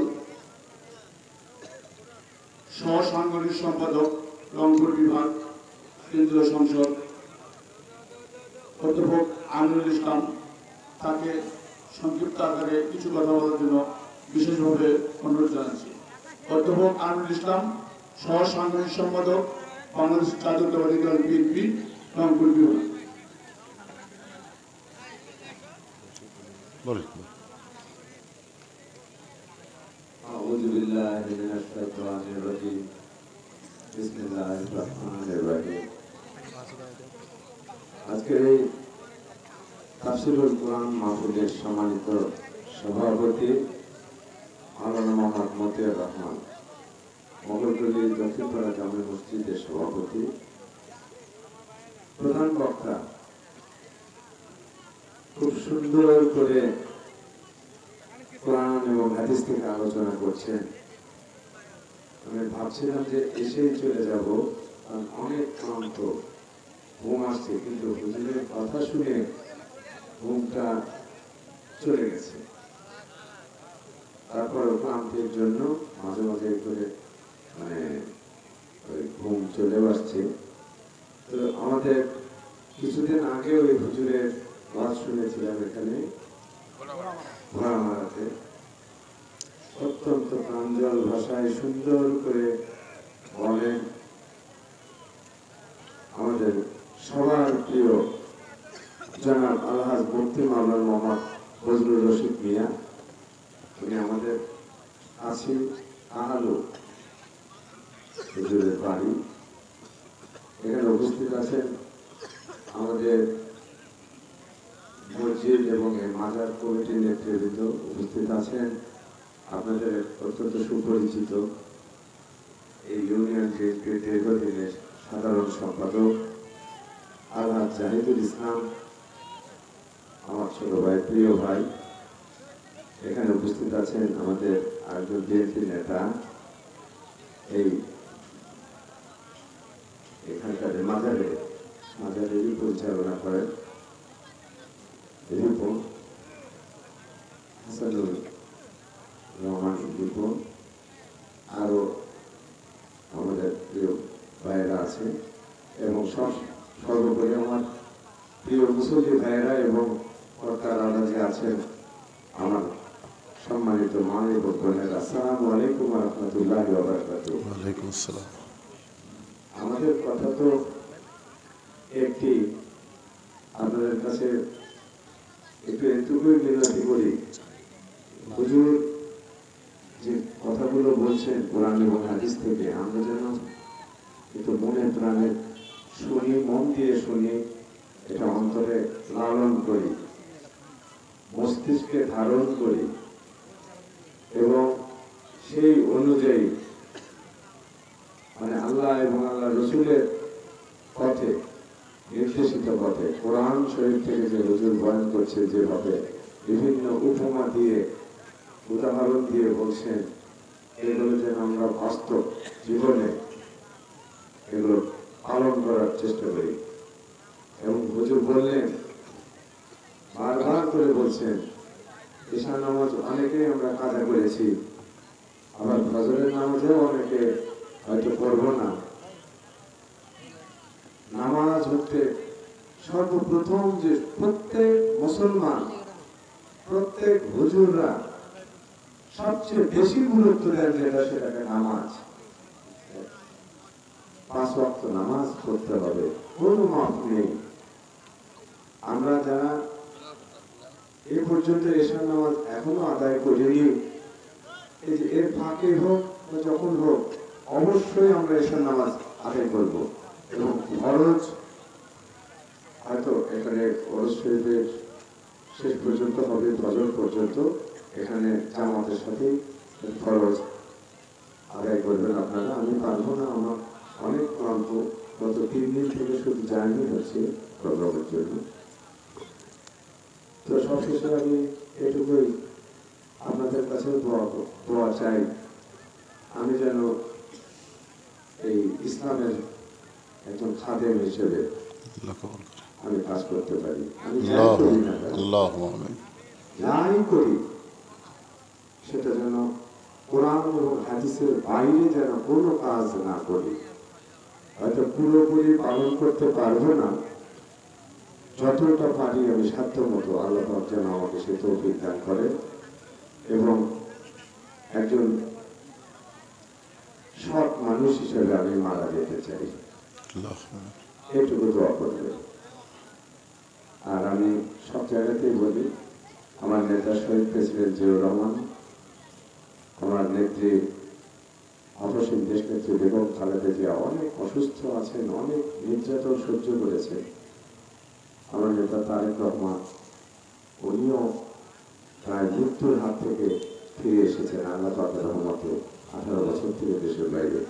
সহ সাংগঠনিক সম্পাদক রংপুর বিভাগ কেন্দ্রীয় সংসদ অধ্যাপক আমিনুল ইসলাম। তাকে সংক্ষিপ্ত আকারে কিছু কথা বলার জন্য বিশেষভাবে অনুরোধ জানাচ্ছি। অধ্যাপক আমিনুল ইসলাম, সহ সাংগঠনিক সম্পাদক, বাংলাদেশ জাতীয়তাবাদী দল বিএনপি, রংপুর বিভাগ। আউযু বিল্লাহি মিনাশ শাইতানির রাজীম। বিসমিল্লাহির রহমানির রহিম। আজকের এই তাফসীরুল কোরআন মাহফিলের সম্মানিত সভাপতি মাওলানা মোহাম্মদ মতিয়ার রহমান, মোগলগলি দক্ষিণপাড়া জামে মসজিদের সভাপতি, প্রধান বক্তা খুব সুন্দর করে কোরআন এবং হাদিস থেকে আলোচনা করছেন। আমি ভাবছিলাম যে এসেই চলে যাব, কারণ অনেক ক্লান্ত, ঘুম আসছে, কিন্তু হুজুরের কথা শুনে ঘুমটা চলে গেছে। তারপর ক্লান্তির জন্য মাঝে মাঝে করে ঘুম চলে আসছে। তো আমাদের কিছুদিন আগে ওই হুজুরের ওয়াজ শুনেছিলাম এখানে ঘোড়ামারাতে, অত্যন্ত প্রাঞ্জল ভাষায় সুন্দর করে বলেন। আমাদের সবার প্রিয় জনাব আলহাজ মুফতি মাওলানা মোহাম্মদ ফজলুর রশিদ মিয়া, উনি আমাদের আছি আহালু হুজুরের বাড়ি। এখানে উপস্থিত আছেন আমাদের মসজিদ এবং এই মাজার কমিটির নেতৃবৃন্দ, উপস্থিত আছেন আপনাদের অত্যন্ত সুপরিচিত এই ইউনিয়ন বিএনপির দীর্ঘদিনের সাধারণ সম্পাদক আলহাজ জাহিদুল ইসলাম, আমার ছোট ভাই, প্রিয় ভাই। এখানে উপস্থিত আছেন আমাদের আরেকজন বিএনপি নেতা, এই এখানকার মাজারেরই পরিচালনা করেন রিপন হাসানুর রহমান রিপন, আরো আমাদের প্রিয় ভাইয়েরা আছে, এবং সর্বোপরি আমার প্রিয় মুসল্লি ভাইয়েরা এবং কর্তারা যে আছেন, আমার সম্মানিত মাননীয় বোনেরা, আসসালামু আলাইকুম ওয়া রাহমাতুল্লাহি ওয়া বারাকাতুহু। ওয়ালাইকুম আসসালাম। আমাদের কথা তো একটি, আপনাদের কাছে একটু এটুকুই মিনতি করি, হুজুর যে কথাগুলো বলছেন কোরআন এবং হাদিস থেকে, আমরা যেন একটু মনে প্রাণে শুনি, মন দিয়ে শুনি, এটা অন্তরে লালন করি, মস্তিষ্কে ধারণ করি, এবং সেই অনুযায়ী আল্লাহ এবং আল্লাহ রসুলের পথে, নির্দেশিত পথে, কোরআন শরীফ থেকে যে হুজুর বয়ান করছে, যেভাবে বিভিন্ন উপমা দিয়ে, উদাহরণ দিয়ে বলছেন, এগুলো যেন আমরা বাস্তব জীবনে এগুলো পালন করার চেষ্টা করি। এবং হুজুর বললেন, বারবার করে বলছেন, ঈশা নামাজ অনেকেই আমরা কাজা করেছি, আবার ফজরের নামাজেও অনেকে হয়তো করবো না। নামাজ হচ্ছে সর্বপ্রথম যে প্রত্যেক মুসলমান, প্রত্যেক হুজুররা সবচেয়ে বেশি গুরুত্ব দেন যেটা সেটাকে নামাজ। 5 ওয়াক্ত নামাজ পড়তে হবে, কোনো মাপ নেই। আমরা যারা এই পর্যন্ত এশার নামাজ এখনো আদায় করিনি, এই যে এর ফাঁকে হোক বা যখন হোক অবশ্যই আমরা এশার নামাজ আদায় করব। এবং ফরজ হয়তো এখানে ফরজ শরীফের শেষ পর্যন্ত হবে, ফজর পর্যন্ত এখানে জামাতের সাথে ফরজ আদায় করবেন আপনারা। আমি পারবো না, আমার অনেক ক্লান্ত, গত 3 দিন থেকে শুধু জার্নি হচ্ছে প্রোগ্রামের জন্য। তো সবশেষে আমি এটুকুই আপনাদের কাছে দোয়া চাই, আমি যেন এই ইসলামের একজন খাদেম হিসেবে আমি কাজ করতে পারি। আমি যাই করি সেটা যেন কোরআন এবং হাদিসের বাইরে যেন কোনো কাজ না করি। হয়তো পুরোপুরি পালন করতে পারবো না, যতটা পারি আমি সাধ্য মতো আল্লাহ পাক যেন আমাকে সে তৌফিক দান করে এবং একজন সৎ মানুষ হিসেবে আমি মারা যেতে চাই, এইটুকু দোয়া করবে। আর আমি সব জায়গাতেই বলি, আমার নেতা শহীদ প্রেসিডেন্ট জিয়াউর রহমান, আমার নেত্রী অপসীম দেশনেত্রী বেগম খালেদা জিয়া অনেক অসুস্থ আছেন, অনেক নির্যাতন সহ্য করেছেন। আমার নেতা তারেক রহমান, উনিও প্রায় মৃত্যুর হাত থেকে ফিরে এসেছেন আল্লাহ পাকের রহমতে, 18 বছর থেকে দেশের বাইরে।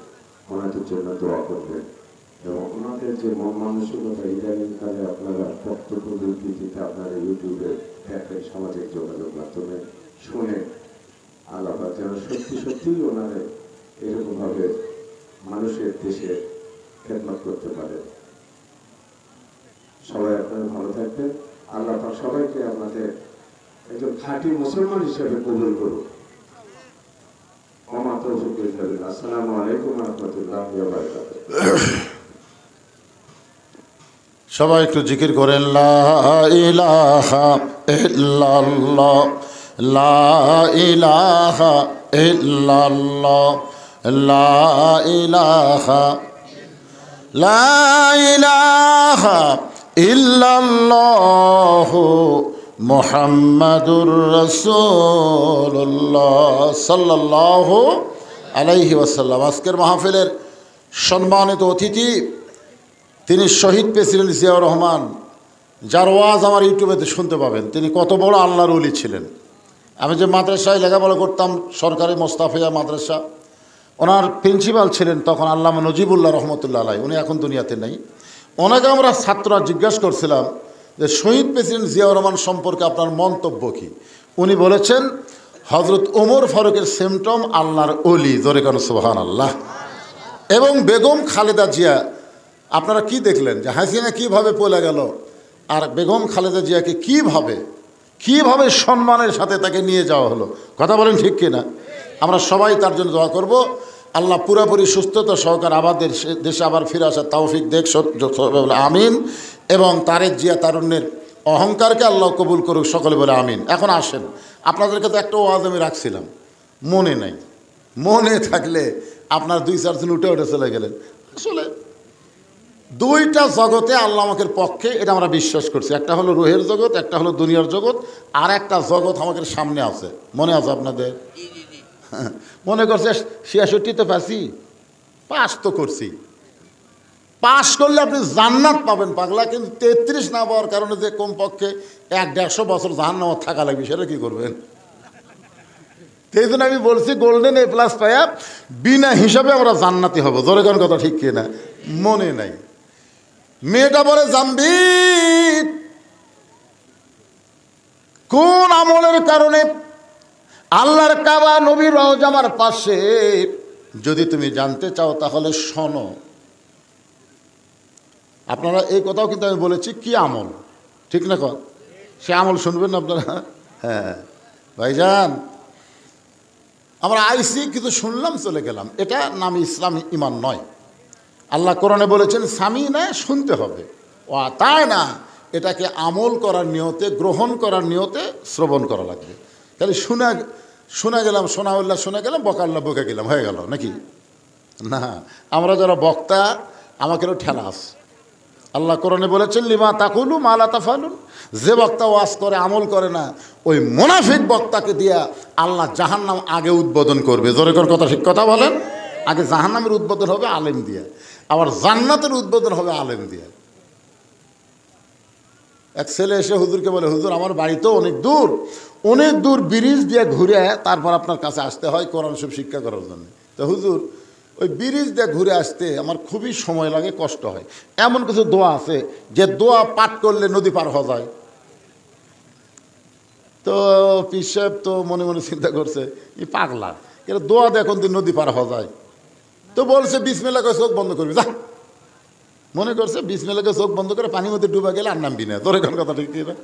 ওনাদের জন্য দোয়া করবেন এবং ওনাদের যে মন মানসিকতা ইদানিংকালে আপনারা বক্তব্য বিবৃতিতে আপনারা ইউটিউবে দেখেন, সামাজিক যোগাযোগ মাধ্যমে শুনে, আল্লাহ পাক যেন সত্যি সত্যিই ওনারা এরকমভাবে মানুষের দেশে খেদমত করতে পারে। সবাই আপনারা ভালো থাকবেন। আল্লাহ পাক সবাইকে আপনাদের একজন খাঁটি মুসলমান হিসেবে কবুল করুন। আসসালামু আলাইকুম ওয়া রাহমাতুল্লাহি ওয়া বারাকাতুহু। সবাই একটু জিকির করেন, লা ইলাহা ইল্লাল্লাহ, লা ইলাহা ইল্লাল্লাহ, লা ইলাহা, লা ইলাহা ইল্লাল্লাহ মুহাম্মাদুর রাসূলুল্লাহ সাল্লাল্লাহু আলাইহি ওয়াসাল্লাম। আজকের মাহফিলের সম্মানিত অতিথি তিনি শহীদ প্রেসিডেন্ট জিয়াউর রহমান, যার ওয়াজ আমার ইউটিউবেতে শুনতে পাবেন। তিনি কত বড় আল্লাহর ওলি ছিলেন। আমি যে মাদ্রাসায় লেখাপড়া করতাম, সরকারি মোস্তাফিয়া মাদ্রাসা, ওনার প্রিন্সিপাল ছিলেন তখন আল্লামা নজিবুল্লাহ রহমতুল্লাহ আলাই, উনি এখন দুনিয়াতে নেই। ওনাকে আমরা ছাত্ররা জিজ্ঞাসা করছিলাম যে শহীদ প্রেসিডেন্ট জিয়াউর রহমান সম্পর্কে আপনার মন্তব্য কী? উনি বলেছেন, হজরত ওমর ফারুকের সিমটম আল্লাহর ওলি, জোরে কারণ সুবহানাল্লাহ। এবং বেগম খালেদা জিয়া, আপনারা কি দেখলেন যে হাসিনা কীভাবে পলে গেল, আর বেগম খালেদা জিয়াকে কীভাবে সম্মানের সাথে তাকে নিয়ে যাওয়া হলো। কথা বলেন ঠিক কিনা? আমরা সবাই তার জন্য দোয়া করব, আল্লাহ পুরোপুরি সুস্থতা সহকারে আমাদের দেশে আবার ফিরে আসার তৌফিক দেখ, আমিন। এবং তারেক জিয়া তারুণ্যের অহংকারকে আল্লাহ কবুল করুক, সকলে বলে আমিন। এখন আসেন, আপনাদেরকে তো একটা ওয়াজ আমি রাখছিলাম, মনে নাই, মনে থাকলে আপনার 2-4 দিন উঠে চলে গেলেন। আসলে 2টা জগতে আল্লাহ আমাদের পক্ষে, এটা আমরা বিশ্বাস করছি। একটা হলো রুহের জগৎ, একটা হলো দুনিয়ার জগৎ, আর একটা জগৎ আমাদের সামনে আছে। মনে আছে আপনাদের? মনে করছে 66-তে পাস তো করছি, পাস করলে আপনি জান্নাত পাবেন পাগলা, কিন্তু 33 না পাওয়ার কারণে যে কমপক্ষে 100-150 বছর জাহান্নামে থাকা লাগবে, সেটা কী করবেন? সেই জন্য আমি বলছি গোল্ডেন A+ পাইয়া বিনা হিসাবে আমরা জান্নাতি হব। জোরে কোন কথা ঠিক কিনা? মনে নাই। মেয়েটা বলে, জাম্বি কোন আমলের কারণে আল্লাহর কাবা নবীর রওজা আমার পাশে, যদি তুমি জানতে চাও তাহলে শোনো। আপনারা এই কথাও কিন্তু আমি বলেছি, কি আমল, ঠিক না? সে আমল শুনবেন না আপনারা? হ্যাঁ ভাইজান, আমরা আইসি কিন্তু শুনলাম চলে গেলাম, এটা নাম ইসলাম, ইমান নয়। আল্লাহ কোরআনে বলেছেন স্বামী না, শুনতে হবে। ও তাই না, এটাকে আমল করার নিয়তে, গ্রহণ করার নিয়তে শ্রবণ করা লাগবে। তাহলে শুনে শুনে গেলাম সোনাউল্লাহ, শুনে গেলাম বকাউল্লাহ বকে গেলাম, হয়ে গেল নাকি? না, আমরা যারা বক্তা আমাকেও ঠেলা আছে। আল্লাহ কোরআনে বলেছেন লিমা তাকুলু মা লা তাফালুন, যে বক্তা ওয়াজ করে আমল করে না ওই মুনাফিক বক্তাকে দিয়া আল্লাহ জাহান্নাম আগে উদ্বোধন করবে। জোরে করে কথা, ঠিক কথা বলেন। আগে জাহান্নামের উদ্বোধন হবে আলেম দিয়া, আবার জান্নাতের উদ্বোধন হবে আলেম দিয়া। এক ছেলে এসে হুজুরকে বলে, হুজুর আমার বাড়ি তো অনেক দূর ব্রিজ দিয়ে ঘুরে তারপর আপনার কাছে আসতে হয় কোরআন শরীফ শিক্ষা করার জন্য। তো হুজুর ওই ব্রিজ দিয়ে ঘুরে আসতে আমার খুবই সময় লাগে, কষ্ট হয়। এমন কিছু দোয়া আছে যে দোয়া পাঠ করলে নদী পার হওয়া যায়। তো পীর সাহেব তো মনে মনে চিন্তা করছে, এই পাগলা, এর দোয়া দিয়ে এখন দিন নদী পার হওয়া যায়। তো বলছে বিসমিল্লাহ করে চোখ বন্ধ করবি, যা। মনে করছে বিসমিল্লাহ করে চোখ বন্ধ করে পানির মধ্যে ডুবা গেলে আর নামবি না। তোর এখন কথা ঠিক না?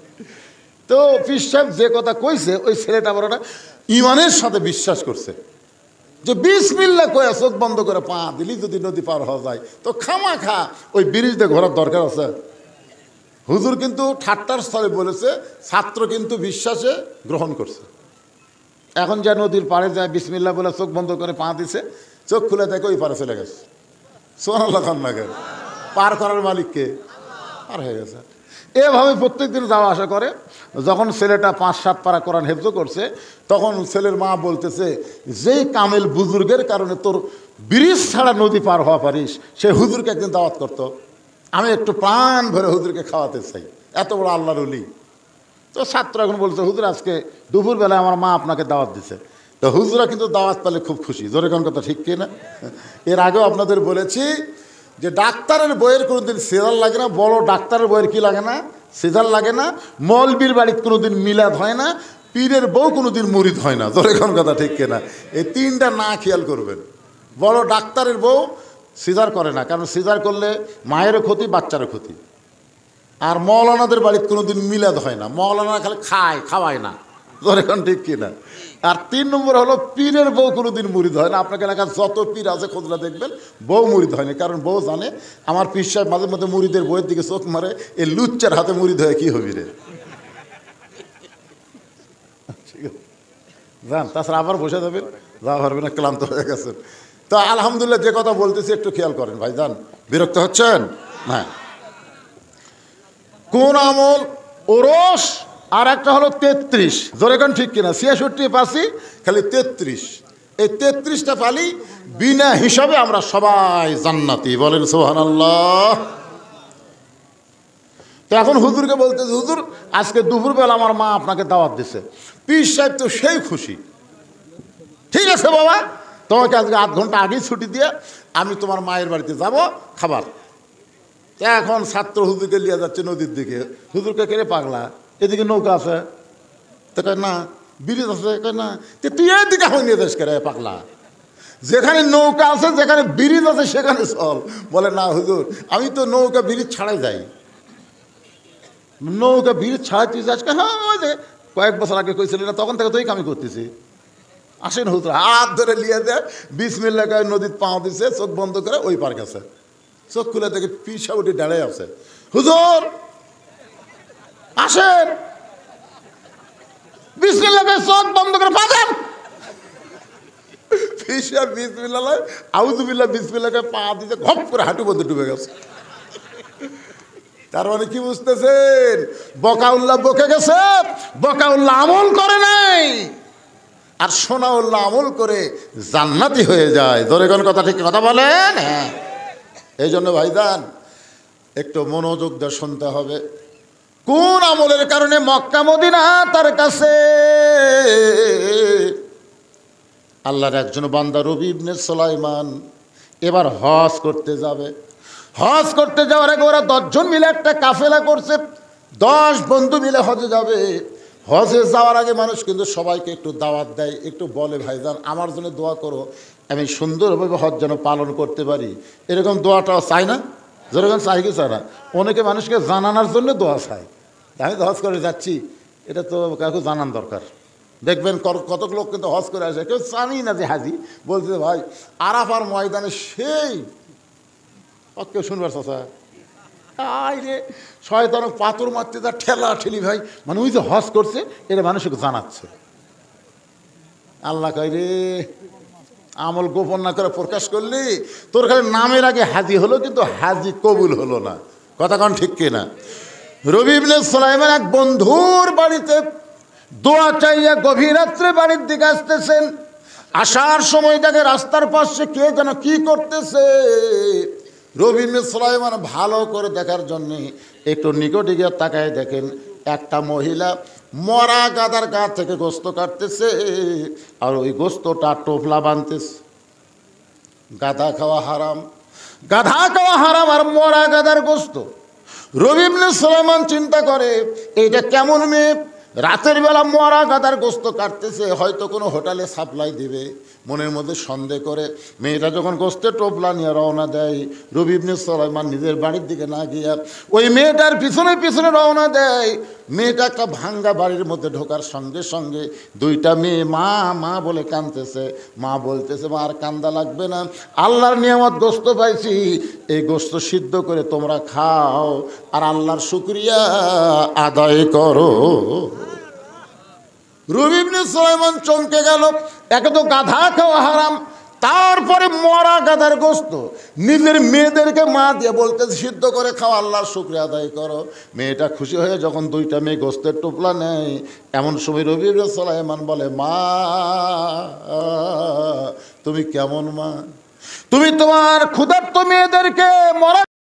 তো পীর সাহেব যে কথা কইছে ওই ছেলেটা বড়টা ইমানের সাথে বিশ্বাস করছে যে বিসমিল্লাহ কয়ে চোখ বন্ধ করে পা দিলি যদি নদী পার হওয়া যায় তো খামাখা ওই ব্রিজ দিয়ে ঘোরার দরকার আছে। হুজুর কিন্তু ঠাট্টার স্থলে বলেছে, ছাত্র কিন্তু বিশ্বাসে গ্রহণ করছে। এখন যা নদীর পাড়ে যায় বিসমিল্লাহ বলে চোখ বন্ধ করে পা দিছে, চোখ খুলে দেখে ওই পারে চলে গেছে। সুবহানাল্লাহ খান লাগে, পার করার মালিককে পার হয়ে গেছে। এভাবে প্রত্যেক দিন যাওয়া আসা করে। যখন ছেলেটা 5-7 পারা কোরআন হেফজ করছে তখন ছেলের মা বলতেছে, যেই কামেল বুজুর্গের কারণে তোর ব্রিজ ছাড়া নদী পার হওয়া পারিস সে হুজুরকে একদিন দাওয়াত করতো, আমি একটু প্রাণ ভরে হুজুরকে খাওয়াতে চাই, এত বড় আল্লাহর ওলি। তো ছাত্র এখন বলছে, হুজুর আজকে দুপুরবেলায় আমার মা আপনাকে দাওয়াত দিছে। তো হুজুরা কিন্তু দাওয়াত পেলে খুব খুশি। জোরে কোন কথা ঠিক কিনা? এর আগেও আপনাদের বলেছি যে ডাক্তারের বইয়ের কোনোদিন সিজার লাগে না, বড় ডাক্তারের বইয়ের কি লাগে না, সিজার লাগে না। মৌলবীর বাড়িতে কোনোদিন মিলাদ হয় না, পীরের বউ কোনোদিন মুরিদ হয় না। জোরে কোন কথা ঠিক কিনা? এই তিনটা না খেয়াল করবেন। বড় ডাক্তারের বউ সিজার করে না, কারণ সিজার করলে মায়েরও ক্ষতি, বাচ্চারও ক্ষতি। আর মৌলানাদের বাড়িতে কোনোদিন মিলাদ হয় না, মৌলানা খালি খাওয়ায় না। জোরে কোন ঠিক কিনা? আর 3 নম্বর হলো পীরের বউ কোনোদিন মুরিদ হয় না। আপনাকে এলাকার যত পীর আছে খোঁজলা দেখবেন বউ মুরিদ হয়নি, কারণ বউ জানে আমার পীর সাহেব মাঝে মধ্যে মুরিদের বইয়ের দিকে চোখ মারে, এই লুচ্চার হাতে মুরিদ হয়ে কি হবি রে। ঠিক আছে যান, তাছাড়া আবার বসে যাবেন, যা পারবে না, ক্লান্ত হয়ে গেছেন। তো আলহামদুলিল্লাহ যে কথা বলতেছি একটু খেয়াল করেন ভাই, যান, বিরক্ত হচ্ছেন? হ্যাঁ, কোন আমল ওরস, আর একটা হলো 33। জোরে কোন ঠিক কিনা? 66 পাসি খালি 33। এই 33টা পালি বিনা হিসাবে আমরা সবাই জান্নাতি। বলেন সুবহানাল্লাহ। তো এখন হুজুরকে বলতেছে, হুজুর আজকে দুপুরবেলা আমার মা আপনাকে দাওয়াত দিছে। পীর সাহেব তো সেই খুশি, ঠিক আছে বাবা, তোমাকে আজকে 8 ঘন্টা আগেই ছুটি দিয়ে আমি তোমার মায়ের বাড়িতে যাব খাবার। এখন ছাত্র হুজুরকে নিয়ে যাচ্ছে নদীর দিকে। হুজুরকে কেড়ে পাগলা, এদিকে নৌকা আছে, তো কয় না, ব্রিজ আছে, কয় না, তুই এদিকে এখন নিয়ে যাস কেড়ে পাগলা, যেখানে নৌকা আছে যেখানে ব্রিজ আছে সেখানে চল। বলে না হুজুর আমি তো নৌকা ব্রিজ ছাড়াই যাই। নৌকা ব্রিজ ছাড়াই তুই যাস? হ্যাঁ, ওই যে কয়েক বছর আগে কইছিলি না, তখন থেকে তুই কামি করতেছি। আসেন হুজুর, হাত ধরে লিয়ে দেয়, বিসমিল্লাহ কয়ে নদীর পা দিছে, চোখ বন্ধ করে ওই পার গেছে। চোখ খুলে দেখে পীর সাহেব উঠে দাঁড়ায় আছে। হুজুর আসেন, বিসমিল্লাহ কয়ে চোখ বন্ধ করে পা দেন। পীর সাহেব বিসমিল্লাহ আউযুবিল্লাহ বিসমিল্লাহ কয়ে পা দিতে ঘপ করে হাঁটু মধ্যে ডুবে গেছে। তার মানে কি বুঝতেছেন? বকাউল্লাহ বকে গেছে, বকাউল্লাহ আমল করে নাই, আর সোনাউল্লাহ আমল করে জান্নাতি হয়ে যায়। ধরে কোন কথা ঠিক কথা বলেন? হ্যাঁ, এই জন্য ভাইজান একটু মনোযোগ দিয়ে শুনতে হবে। কোন আমলের কারণে মক্কা মদিনা তার কাছে? আল্লাহর একজন বান্দা রবি ইবনে সুলাইমান এবার হজ করতে যাবে। হজ করতে যাওয়ার আগে ওরা 10 জন মিলে একটা কাফেলা করছে, 10 বন্ধু মিলে হজে যাবে। হজে যাওয়ার আগে মানুষ কিন্তু সবাইকে একটু দাওয়াত দেয়, একটু বলে ভাইজান আমার জন্য দোয়া করো, আমি সুন্দরভাবে হজ যেন পালন করতে পারি। এরকম দোয়াটাও চাই না? যেরকম চাই কি চায় না? অনেকে মানুষকে জানানোর জন্য দোয়া চায়। আমি তো হজ করে যাচ্ছি, এটা তো কাউকে জানান দরকার। দেখবেন কত লোক কিন্তু হজ করে আসে, কেউ জানি না যে হাজি বলছে ভাই আরাফার ময়দানে সেই কেউ শুনবার চাষা আই রে শয়তান পাথর মারতে তার ঠেলা ঠেলি ভাই, মানে ওই যে হজ করছে এটা মানুষকে জানাচ্ছে। আল্লাহ কয় রে আমল গোপন না করে প্রকাশ করলি, তোর খালি নামের আগে হাজি হলো কিন্তু হাজি কবুল হলো না। কথা কোন ঠিক কিনা? রবি ইবনে সুলাইমান এক বন্ধুর বাড়িতে দোয়া চাইয়া গভীর রাত্রে বাড়ির দিকে আসতেছেন। আসার সময় দেখে রাস্তার পাশে কে যেন কি করতেছে। রবি ইবনে সুলাইমান ভালো করে দেখার জন্যে একটু নিকটে গিয়ে তাকায় দেখেন একটা মহিলা মরা গাদার গা থেকে গোস্ত কাটতেছে, আর ওই গোস্তটা টোপলা বানতেছে। গাধা খাওয়া হারাম, গাধা খাওয়া হারাম, আর মরা গাদার গোস্ত। রবি ইবনে সুলাইমান চিন্তা করে এইটা কেমন মেয়ে, রাতের বেলা মরা গাদার গোস্ত কাটতেছে, হয়তো কোনো হোটেলে সাপ্লাই দিবে। মনের মধ্যে সন্দেহ করে মেয়েটা যখন গোস্তের টোপলা নিয়ে রওনা দেয়, রবি ইবনে সুলাইমান নিজের বাড়ির দিকে না গিয়া ওই মেয়েটার পিছনে পিছনে রওনা দেয়। মেয়েটা একটা ভাঙ্গা বাড়ির মধ্যে ঢোকার সঙ্গে সঙ্গে দুইটা মেয়ে মা মা বলে কাঁদতেছে। মা বলতেছে, মা আর কান্দা লাগবে না, আল্লাহর নিয়ামত গোস্ত পাইছি, এই গোস্ত সিদ্ধ করে তোমরা খাও আর আল্লাহর শুকরিয়া আদায় করো। রবি ইবনে সুলাইমান চমকে গেল, একে তো গাধা খাওয়া হারাম, তারপরে মরা গাধার গোস্ত। নিজের মেয়েদেরকে মা দিয়ে বলতেছে সিদ্ধ করে খাও, আল্লাহর শুকরিয়া আদায় করো। মেয়েটা খুশি হয়ে যখন দুইটা মেয়ে গোস্তের টোপলা নেয়, এমন সময় রবি ইবনে সুলাইমান বলে, মা তুমি কেমন মা, তুমি তোমার ক্ষুধার্ত মেয়েদেরকে মরা